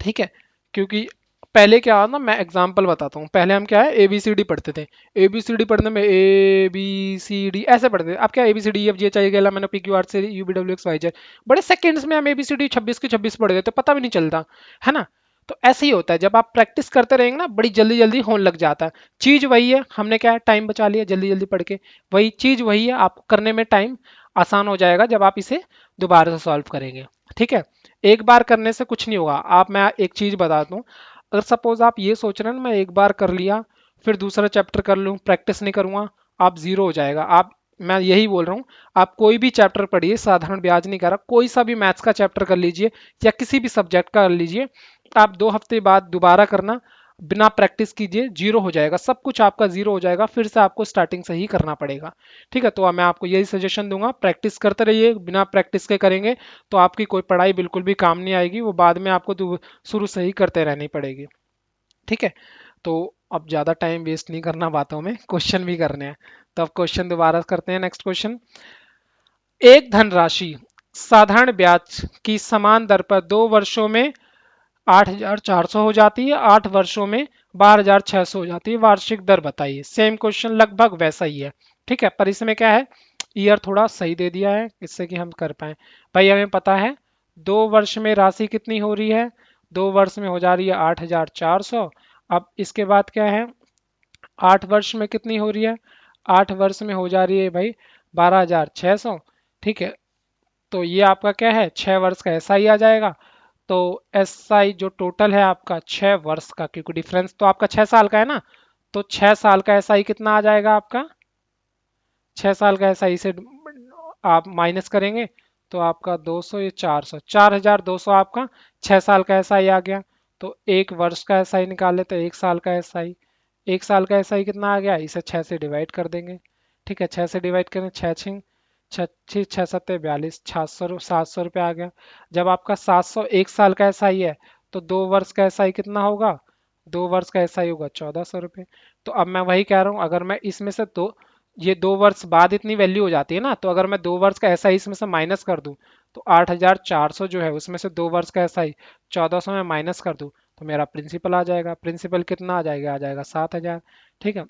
ठीक है, क्योंकि पहले क्या ना, मैं एग्जांपल बताता हूँ। पहले हम क्या है ABCD पढ़ते थे, ABCD पढ़ने में ABCD ऐसे पढ़ते थे। अब क्या ABCD अब ये चाहिए गया, मैंने PQR से UVWXYZ, बड़े सेकंड्स में हम ABCD 26 के 26 पढ़ गए, तो पता भी नहीं चलता है ना। तो ऐसे ही होता है, जब आप प्रैक्टिस करते रहेंगे ना बड़ी जल्दी जल्दी होने लग जाता है। चीज वही है, हमने क्या है टाइम बचा लिया जल्दी जल्दी पढ़ के, वही चीज वही है, आपको करने में टाइम आसान हो जाएगा जब आप इसे दोबारा से सॉल्व करेंगे। ठीक है, एक बार करने से कुछ नहीं होगा। आप, मैं एक चीज बता दूं, अगर सपोज आप ये सोच रहे हैं ना मैं एक बार कर लिया फिर दूसरा चैप्टर कर लूँ, प्रैक्टिस नहीं करूंगा, आप जीरो हो जाएगा। आप, मैं यही बोल रहा हूँ, आप कोई भी चैप्टर पढ़िए, साधारण ब्याज नहीं कर रहा, कोई सा भी मैथ्स का चैप्टर कर लीजिए या किसी भी सब्जेक्ट का कर लीजिए, आप 2 हफ्ते बाद दोबारा करना, बिना प्रैक्टिस कीजिए जीरो हो जाएगा, सब कुछ आपका जीरो हो जाएगा, फिर से आपको स्टार्टिंग से ही करना पड़ेगा। ठीक है, तो अब मैं आपको यही सजेशन दूंगा, प्रैक्टिस करते रहिए, बिना प्रैक्टिस के करेंगे तो आपकी कोई पढ़ाई बिल्कुल भी काम नहीं आएगी, वो बाद में आपको शुरू से ही करते रहनी पड़ेगी। ठीक है, तो अब ज़्यादा टाइम वेस्ट नहीं करना बातों में, क्वेश्चन भी करने हैं। तो अब क्वेश्चन दोबारा करते हैं। नेक्स्ट क्वेश्चन, एक धनराशि साधारण ब्याज की समान दर पर 2 वर्षों में 8,400 हो जाती है, 8 वर्षों में 12,600 हो जाती है, वार्षिक दर बताइए। सेम क्वेश्चन लगभग वैसा ही है। ठीक है, पर इसमें क्या है, ईयर थोड़ा सही दे दिया है इससे कि हम कर पाए। भाई हमें पता है 2 वर्ष में राशि कितनी हो रही है, 2 वर्ष में हो जा रही है 8,400। अब इसके बाद क्या है, 8 वर्ष में कितनी हो रही है, 8 वर्ष में हो जा रही है भाई 12,600। ठीक है, तो ये आपका क्या है 6 वर्ष का SI आ जाएगा। तो SI जो टोटल है आपका 6 वर्ष का, क्योंकि डिफरेंस तो आपका 6 साल का है ना, तो 6 साल का SI कितना आ जाएगा आपका, 6 साल का SI से आप माइनस करेंगे तो आपका 200, ये 400, 4,200 आपका 6 साल का SI आ गया। तो 1 वर्ष का SI निकाले तो 1 साल का SI, 1 साल का SI कितना आ गया, इसे 6 से डिवाइड कर देंगे। ठीक है, 6 से डिवाइड करें, 6×6 = 42, 700 रुपये आ गया। जब आपका 700 1 साल का SI है तो 2 वर्ष का SI कितना होगा, 2 वर्ष का SI होगा 1,400 रुपये। तो अब मैं वही कह रहा हूँ, अगर मैं इसमें से दो, ये 2 वर्ष बाद इतनी वैल्यू हो जाती है ना, तो अगर मैं 2 वर्ष का SI इसमें से माइनस कर दूं तो 8,400 जो है उसमें से 2 वर्ष का SI 1,400 में माइनस कर दूं तो मेरा प्रिंसिपल आ जाएगा। प्रिंसिपल कितना आ जाएगा 7,000। ठीक है,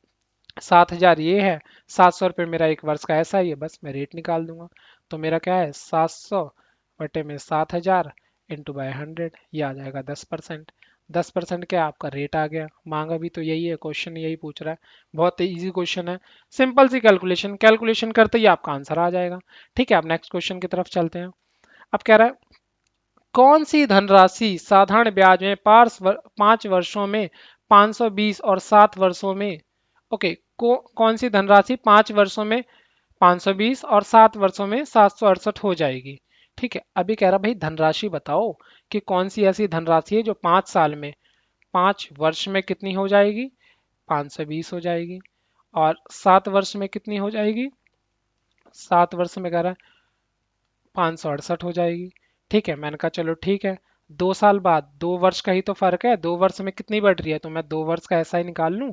7,000 ये है, 700 रुपये मेरा 1 वर्ष का ऐसा ही है, बस मैं रेट निकाल दूंगा। तो मेरा क्या है 700/7,000 × 100, ये आ जाएगा 10%। 10% क्या आपका रेट आ गया। मांगा भी तो यही है, क्वेश्चन यही पूछ रहा है, बहुत इजी क्वेश्चन है, सिंपल सी कैलकुलेशन, कैलकुलेशन करते ही आपका आंसर आ जाएगा। ठीक है, अब नेक्स्ट क्वेश्चन की तरफ चलते हैं। अब कह रहा है कौन सी धनराशि साधारण ब्याज में 5 वर्षों में 520 और 7 वर्षों में, ओके, कौन सी धनराशि 5 वर्षों में 520 और 7 वर्षों में 768 हो जाएगी। ठीक है, अभी कह रहा भाई धनराशि बताओ कि कौन सी ऐसी धनराशि है जो 5 साल में, 5 वर्ष में कितनी हो जाएगी, 520 हो जाएगी, और 7 वर्ष में कितनी हो जाएगी, 7 वर्ष में कह रहा है 568 हो जाएगी। ठीक है, मैंने कहा चलो ठीक है, 2 साल बाद, 2 वर्ष का ही तो फर्क है, 2 वर्ष में कितनी बढ़ रही है, तो मैं 2 वर्ष का ऐसा ही निकाल लूँ,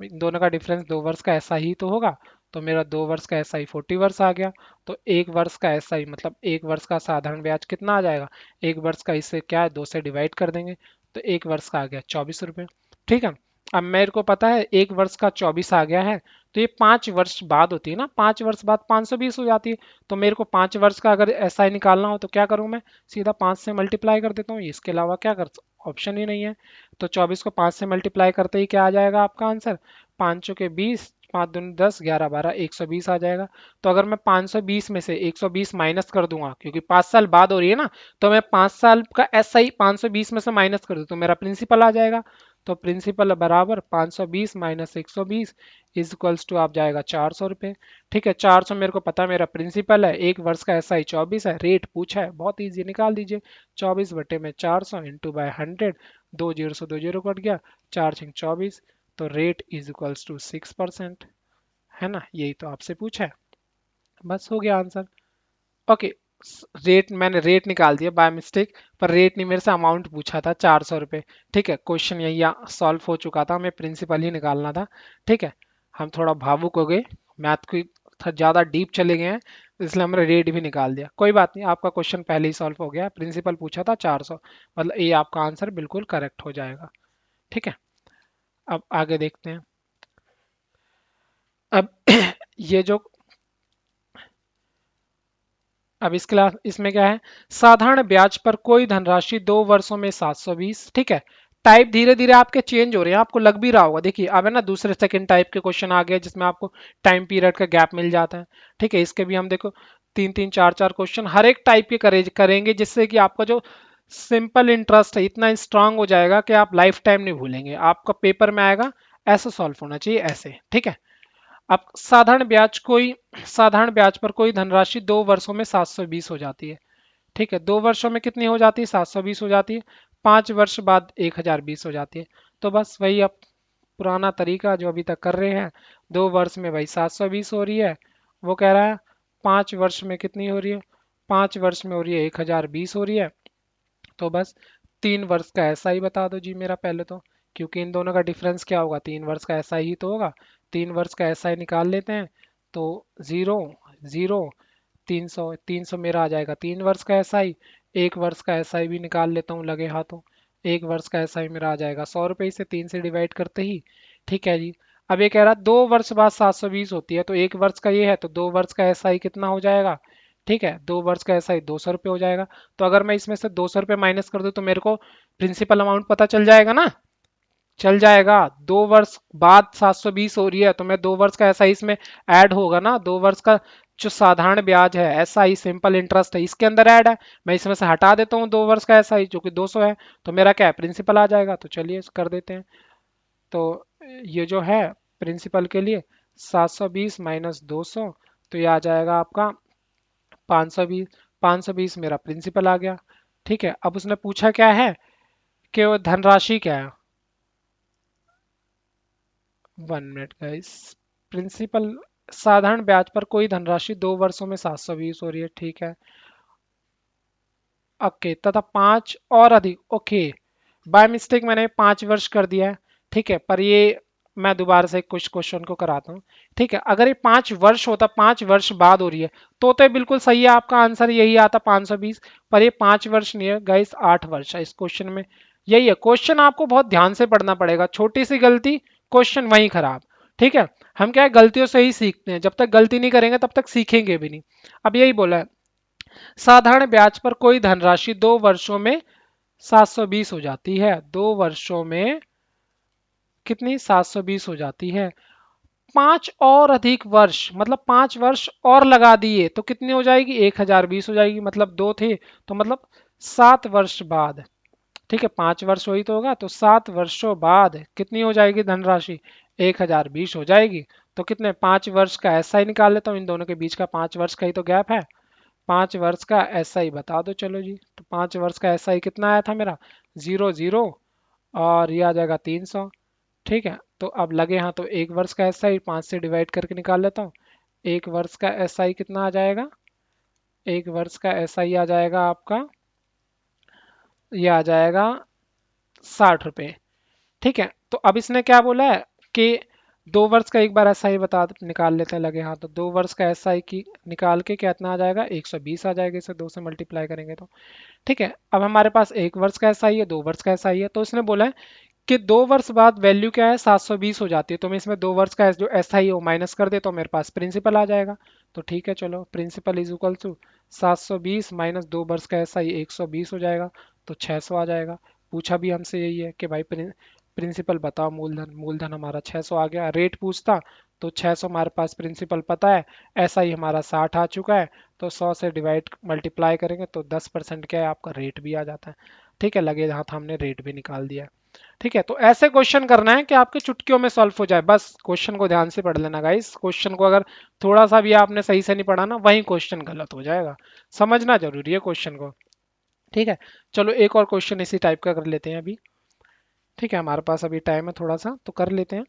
इन दोनों का डिफरेंस 2 वर्ष का ऐसा ही तो होगा। तो मेरा 2 वर्ष का ऐसा ही 40 वर्ष आ गया। तो 1 वर्ष का ऐसा ही मतलब 1 वर्ष का साधारण ब्याज कितना आ जाएगा, 1 वर्ष का इससे क्या है 2 से डिवाइड कर देंगे, तो 1 वर्ष का आ गया 24 रुपये। ठीक है, अब मेरे को पता है 1 वर्ष का 24 आ गया है, तो ये 5 वर्ष बाद होती है ना, 5 वर्ष बाद 520 हो जाती है। तो मेरे को 5 वर्ष का अगर ऐसा ही निकालना हो तो क्या करूं मैं, सीधा 5 से मल्टीप्लाई कर देता हूँ, इसके अलावा क्या कर, ऑप्शन ही नहीं है। तो 24 को 5 से मल्टीप्लाई करते ही क्या आ जाएगा आपका आंसर, 5 चौके 20, 5 दूनी 10, 11 12, 120 आ जाएगा। तो अगर मैं 520 में से 120 माइनस कर दूंगा, क्योंकि 5 साल बाद हो रही है ना, तो मैं 5 साल का ऐसा ही 520 में से माइनस कर दूं तो मेरा प्रिंसिपल आ जाएगा। तो प्रिंसिपल बराबर 520 माइनस 120 इज इक्वल्स टू आप जाएगा 400 रुपये। ठीक है, 400 मेरे को पता है मेरा प्रिंसिपल है, 1 वर्ष का ऐसा ही 24 है, रेट पूछा है बहुत ईजी, निकाल दीजिए, 24/400 इंटू बाय 100, 2 जीरो कट गया, 4 6 24, तो रेट इज इक्वल्स टू 6%, है ना, यही तो आपसे पूछा है, बस हो गया आंसर। ओके, रेट मैंने रेट निकाल दिया बाय मिस्टेक, पर रेट नहीं, मेरे से अमाउंट पूछा था 400 रुपये। ठीक है, क्वेश्चन यही सॉल्व हो चुका था, हमें प्रिंसिपल ही निकालना था। ठीक है, हम थोड़ा भावुक हो गए, मैथ को ज़्यादा डीप चले गए हैं, इसलिए हमने रेट भी निकाल दिया, कोई बात नहीं, आपका क्वेश्चन पहले ही सॉल्व हो गया, प्रिंसिपल पूछा था 400, मतलब ये आपका आंसर बिल्कुल करेक्ट हो जाएगा। ठीक है, अब आगे देखते हैं। अब ये जो, अब इस क्लास इसमें क्या है, साधारण ब्याज पर कोई धनराशि 2 वर्षों में 720। ठीक है, टाइप धीरे धीरे आपके चेंज हो रहे हैं, आपको लग भी रहा होगा, देखिए अब है ना दूसरे सेकंड टाइप के क्वेश्चन आ गए जिसमें आपको टाइम पीरियड का गैप मिल जाता है। ठीक है, इसके भी हम देखो 3 3 4 4 क्वेश्चन हर एक टाइप के करेंगे, जिससे कि आपका जो सिंपल इंटरेस्ट है इतना स्ट्रांग हो जाएगा कि आप लाइफ टाइम नहीं भूलेंगे, आपका पेपर में आएगा ऐसा सॉल्व होना चाहिए ऐसे। ठीक है, अब साधारण ब्याज पर कोई धनराशि 2 वर्षों में 720 हो जाती है। ठीक है, 2 वर्षों में कितनी हो जाती है, 720 हो जाती है, 5 वर्ष बाद 1020 हो जाती है। तो बस वही अब पुराना तरीका जो अभी तक कर रहे हैं, 2 वर्ष में भाई 720 हो रही है, वो कह रहा है 5 वर्ष में कितनी हो रही है, 5 वर्ष में हो रही है 1020 हो रही है। तो बस 3 वर्ष का ऐसा ही बता दो जी मेरा पहले तो, क्योंकि इन दोनों का डिफरेंस क्या होगा, 3 वर्ष का ऐसा ही तो होगा, 3 वर्ष का ऐसा ही निकाल लेते हैं। तो 0 0, 300 मेरा आ जाएगा 3 वर्ष का ऐसा ही, 1 वर्ष का ऐसा ही भी निकाल लेता हूँ लगे हाथों, 1 वर्ष का ऐसा ही मेरा आ जाएगा 100 रुपये, से 3 से डिवाइड करते ही। ठीक है जी, अब ये कह रहा 2 वर्ष बाद 720 होती है, तो 1 वर्ष का ये है, तो 2 वर्ष का ऐसा ही कितना हो जाएगा, ठीक है 2 वर्ष का ऐसा ही 200 रुपये हो जाएगा। तो अगर मैं इसमें से 200 रुपये माइनस कर दूं तो मेरे को प्रिंसिपल अमाउंट पता चल जाएगा ना, चल जाएगा। 2 वर्ष बाद 720 हो रही है, तो मैं 2 वर्ष का ऐसा ही इसमें ऐड होगा ना, 2 वर्ष का जो साधारण ब्याज है ऐसा ही सिंपल इंटरेस्ट है इसके अंदर ऐड है, मैं इसमें से हटा देता हूँ 2 वर्ष का ऐसा ही जो कि 200 है, तो मेरा क्या है प्रिंसिपल आ जाएगा। तो चलिए कर देते हैं। तो ये जो है प्रिंसिपल के लिए 720 माइनस 200, तो ये आ जाएगा आपका 520, 520 मेरा प्रिंसिपल आ गया। ठीक है, अब उसने पूछा क्या है कि वो धनराशि क्या है, 1 मिनट गाइस, प्रिंसिपल साधारण ब्याज पर कोई धनराशि 2 वर्षों में 720 हो रही है। ठीक है, ओके, तथा 5 और अधिक, ओके, बाय मिस्टेक मैंने 5 वर्ष कर दिया है। ठीक है, पर ये मैं दोबारा से कुछ क्वेश्चन को कराता हूँ। ठीक है, अगर ये 5 वर्ष होता, 5 वर्ष बाद हो रही है, तो बिल्कुल सही है, आपका आंसर यही आता 520, पर ये 5 वर्ष नहीं है गाइस, 8 वर्ष है इस क्वेश्चन में। यही है, क्वेश्चन आपको बहुत ध्यान से पढ़ना पड़ेगा, छोटी सी गलती क्वेश्चन वहीं खराब। ठीक है, हम क्या है गलतियों से ही सीखते हैं, जब तक गलती नहीं करेंगे तब तक सीखेंगे भी नहीं। अब यही बोला है, साधारण ब्याज पर कोई धनराशि 2 वर्षों में 720 हो जाती है, 2 वर्षों में कितनी 720 हो जाती है, 5 और अधिक वर्ष मतलब 5 वर्ष और लगा दिए तो कितनी हो जाएगी, 1020 हो जाएगी, मतलब 2 थे, तो मतलब 7 वर्ष बाद ठीक है, 5 वर्ष वही तो होगा, तो 7 वर्षों बाद कितनी हो जाएगी धनराशि? 1020 हो जाएगी। तो कितने, 5 वर्ष का एस आई निकाल लेता हूँ, इन दोनों के बीच का 5 वर्ष का ही तो गैप है। 5 वर्ष का एस आई बता दो चलो जी। तो 5 वर्ष का एस आई कितना आया था मेरा? 0 0, और ये आ जाएगा 300। ठीक है, तो अब लगे हाँ, तो 1 वर्ष का एस आई 5 से डिवाइड करके निकाल लेता हूँ। 1 वर्ष का एस आई कितना आ जाएगा? 1 वर्ष का एस आई आ जाएगा आपका, ये आ जाएगा 60 रुपये। ठीक है, तो अब इसने क्या बोला है कि 2 वर्ष का एक बार एस आई बता निकाल लेते हैं लगे हाँ, तो 2 वर्ष का एस आई की निकाल के कितना आ जाएगा? 120 आ जाएगा, इसे 2 से मल्टीप्लाई करेंगे तो। ठीक है, अब हमारे पास 1 वर्ष का एस आई है, 2 वर्ष का एस आई है, तो इसने बोला है कि 2 वर्ष बाद वैल्यू क्या है? 720 हो जाती है। तो मैं इसमें 2 वर्ष का जो एस आई है वो माइनस कर दे तो मेरे पास प्रिंसिपल आ जाएगा। तो ठीक है, चलो principal is equal to 720 minus 2 वर्ष का एस आई 120 हो जाएगा, तो 600 आ जाएगा। पूछा भी हमसे यही है कि भाई प्रिंसिपल बताओ, मूलधन। मूलधन हमारा 600 आ गया। रेट पूछता तो 600 हमारे पास प्रिंसिपल पता है, एस आई हमारा 60 आ चुका है, तो 100 से डिवाइड मल्टीप्लाई करेंगे तो 10% क्या है आपका? रेट भी आ जाता है। ठीक है, लगे हाथ हमने रेट भी निकाल दिया। ठीक है, तो ऐसे क्वेश्चन करना है कि आपके चुटकियों में सॉल्व हो जाए। बस क्वेश्चन को ध्यान से पढ़ लेना गाइस। क्वेश्चन को अगर थोड़ा सा भी आपने सही से नहीं पढ़ा ना, वही क्वेश्चन गलत हो जाएगा। समझना जरूरी है क्वेश्चन को। ठीक है, चलो एक और क्वेश्चन इसी टाइप का कर लेते हैं अभी। ठीक है, हमारे पास अभी टाइम है थोड़ा सा, तो कर लेते हैं।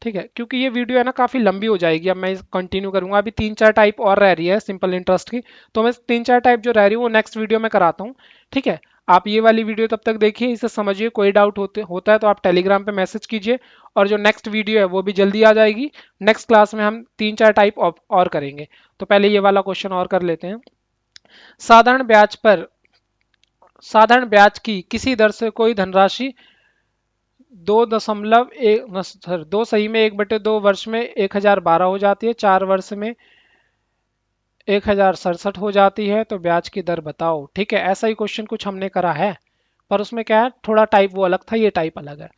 ठीक है, क्योंकि ये वीडियो है ना काफ़ी लंबी हो जाएगी, अब मैं कंटिन्यू करूंगा। अभी 3 4 टाइप और रह रही है सिंपल इंटरेस्ट की, तो मैं 3 4 टाइप जो रह रही है वो नेक्स्ट वीडियो में कराता हूँ। ठीक है, आप ये वाली वीडियो तब तक देखिए, इसे समझिए। कोई डाउट होता है तो आप टेलीग्राम पे मैसेज कीजिए, और जो नेक्स्ट वीडियो है वो भी जल्दी आ जाएगी। नेक्स्ट क्लास में हम 3 4 टाइप और करेंगे। तो पहले ये वाला क्वेश्चन और कर लेते हैं। साधारण ब्याज पर, साधारण ब्याज की किसी दर से कोई धनराशि 2.1 2 में 1012 हो जाती है, 4 वर्ष में 1067 हो जाती है, तो ब्याज की दर बताओ। ठीक है, ऐसा ही क्वेश्चन कुछ हमने करा है, पर उसमें क्या है, थोड़ा टाइप वो अलग था, ये टाइप अलग है।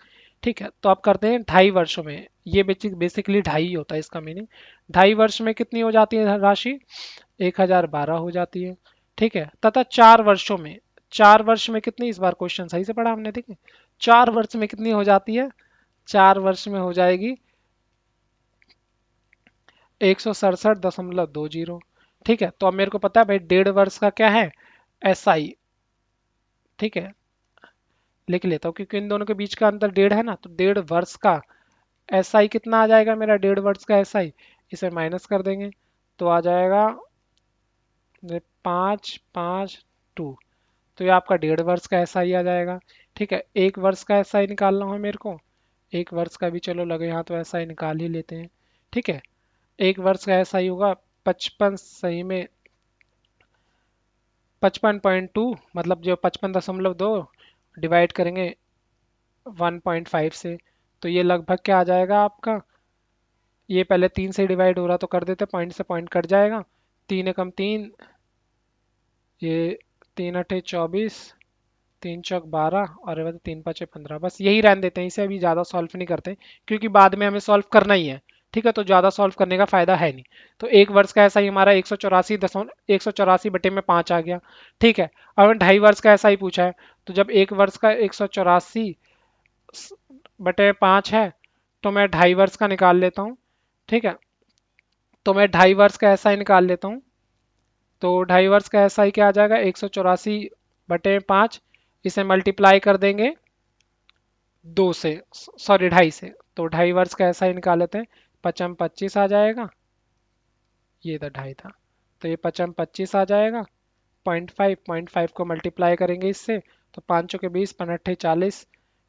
ठीक है, तो अब करते हैं 2.5 वर्षों में। ये बेसिकली ढाई होता है इसका मीनिंग। 2.5 वर्ष में कितनी हो जाती है राशि? 1012 हो जाती है। ठीक है, तथा 4 वर्षों में, 4 वर्ष में कितनी, इस बार क्वेश्चन सही से पढ़ा हमने। ठीक है, 4 वर्ष में कितनी हो जाती है? 4 वर्ष में हो जाएगी 167.20। ठीक है, तो अब मेरे को पता है भाई 1.5 वर्ष का क्या है? एस आई। ठीक है, लिख लेता हूँ क्योंकि इन दोनों के बीच का अंतर 1.5 है ना, तो 1.5 वर्ष का एस आई कितना आ जाएगा मेरा? 1.5 वर्ष का एस आई, इसे माइनस कर देंगे तो आ जाएगा 552। तो ये आपका 1.5 वर्ष का एस आई आ जाएगा। ठीक है, 1 वर्ष का एस आई निकालना है मेरे को। 1 वर्ष का भी चलो लगे यहाँ, तो एस आई निकाल ही लेते हैं। ठीक है, 1 वर्ष का एस आई होगा 55, सही में 55.2, मतलब जो 55.2 डिवाइड करेंगे 1.5 से, तो ये लगभग क्या आ जाएगा आपका? ये पहले 3 से डिवाइड हो रहा तो कर देते, पॉइंट से पॉइंट कट जाएगा। 3 एकम 3, ये 3 अठे 24, 3 चौक 12, और ये 3 5 15। बस यही रहने देते हैं, इसे अभी ज़्यादा सॉल्व नहीं करते, क्योंकि बाद में हमें सॉल्व करना ही है। ठीक है, तो ज़्यादा सॉल्व करने का फायदा है नहीं। तो 1 वर्ष का ऐसा ही हमारा 184 आ गया। ठीक है, अब 2.5 वर्ष का ऐसा ही पूछा है, तो जब 1 वर्ष का 184/5 है, तो मैं 2.5 वर्ष का निकाल लेता हूँ। ठीक है, तो मैं 2.5 वर्ष का ऐसा ही निकाल लेता हूँ। तो 2.5 वर्ष का ऐसा ही क्या आ जाएगा? 184/5, इसे मल्टीप्लाई कर देंगे 2 से, सॉरी 2.5 से, तो 2.5 वर्ष का ऐसा ही निकाल लेते हैं। 55 25 आ जाएगा, ये तो 2.5 था, तो ये 55 25 आ जाएगा। 0.5 को मल्टीप्लाई करेंगे इससे, तो 5 के 20, 5 अट्ठे 40,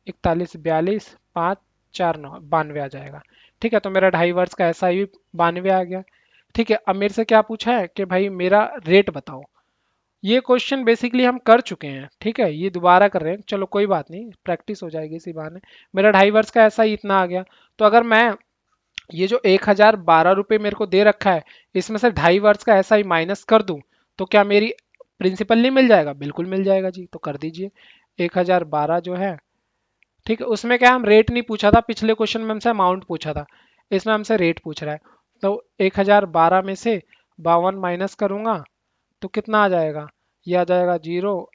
41 42, 5 4 9 92 आ जाएगा। ठीक है, तो मेरा 2.5 वर्ष का ऐसा ही 92 आ गया। ठीक है, अब मेरे से क्या पूछा है कि भाई मेरा रेट बताओ। ये क्वेश्चन बेसिकली हम कर चुके हैं। ठीक है, ये दोबारा कर रहे हैं, चलो कोई बात नहीं, प्रैक्टिस हो जाएगी इसी बहाने। मेरा 2.5 वर्ष का ऐसा ही इतना आ गया। तो अगर मैं ये जो 1012 रुपये मेरे को दे रखा है, इसमें से 2.5 वर्ष का ऐसा ही माइनस कर दूं, तो क्या मेरी प्रिंसिपल नहीं मिल जाएगा? बिल्कुल मिल जाएगा जी, तो कर दीजिए। 1012 जो है, ठीक है, उसमें क्या हम रेट नहीं पूछा था, पिछले क्वेश्चन में हमसे अमाउंट पूछा था, इसमें हमसे रेट पूछ रहा है। तो 1012 में से 52 माइनस करूंगा तो कितना आ जाएगा? ये आ जाएगा 0,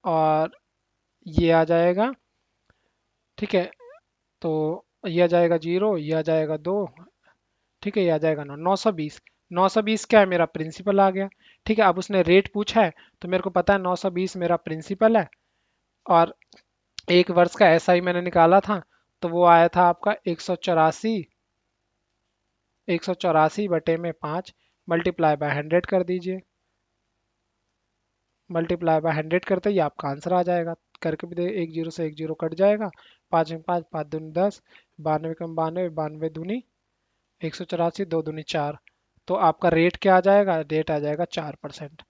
और ये आ जाएगा। ठीक है, तो ये आ जाएगा 0, ये आ जाएगा 2। ठीक है, ये आ जाएगा 9, 920। 920 क्या है, मेरा प्रिंसिपल आ गया। ठीक है, अब उसने रेट पूछा है तो मेरे को पता है 920 मेरा प्रिंसिपल है। और एक वर्ष का एसआई मैंने निकाला था, तो वो आया था आपका 184। 184 बटे में 5, मल्टीप्लाई बाय 100 कर दीजिए। मल्टीप्लाई बाय 100 करते ही आपका आंसर आ जाएगा। करके भी दे, एक जीरो से एक जीरो कट जाएगा। पाँच में पाँच, पाँच दूनी 10, 92 कम 92, 92 दूनी 184, दो दूनी 4। तो आपका रेट क्या आ जाएगा, रेट आ जाएगा 4%।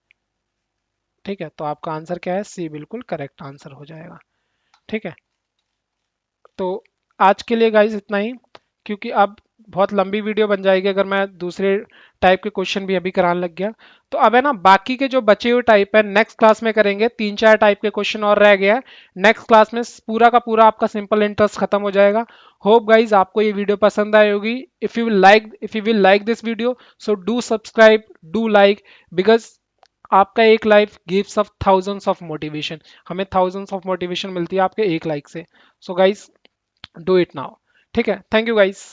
ठीक है, तो आपका आंसर क्या है, सी बिल्कुल करेक्ट आंसर हो जाएगा। ठीक है, तो आज के लिए गाइस इतना ही, क्योंकि अब बहुत लंबी वीडियो बन जाएगी अगर मैं दूसरे टाइप के क्वेश्चन भी अभी कराने लग गया। तो अब है ना, बाकी के जो बचे हुए टाइप है नेक्स्ट क्लास में करेंगे। तीन चार टाइप के क्वेश्चन और रह गया है। नेक्स्ट क्लास में पूरा का पूरा आपका सिंपल इंटरेस्ट खत्म हो जाएगा। होप गाइज आपको ये वीडियो पसंद आई होगी। If you will like this video, so do subscribe, do like, because आपका एक life gives off thousands of motivation. हमें थाउजेंड्स ऑफ मोटिवेशन मिलती है आपके एक लाइक से। So guys, do it now. ठीक है, थैंक यू गाइज।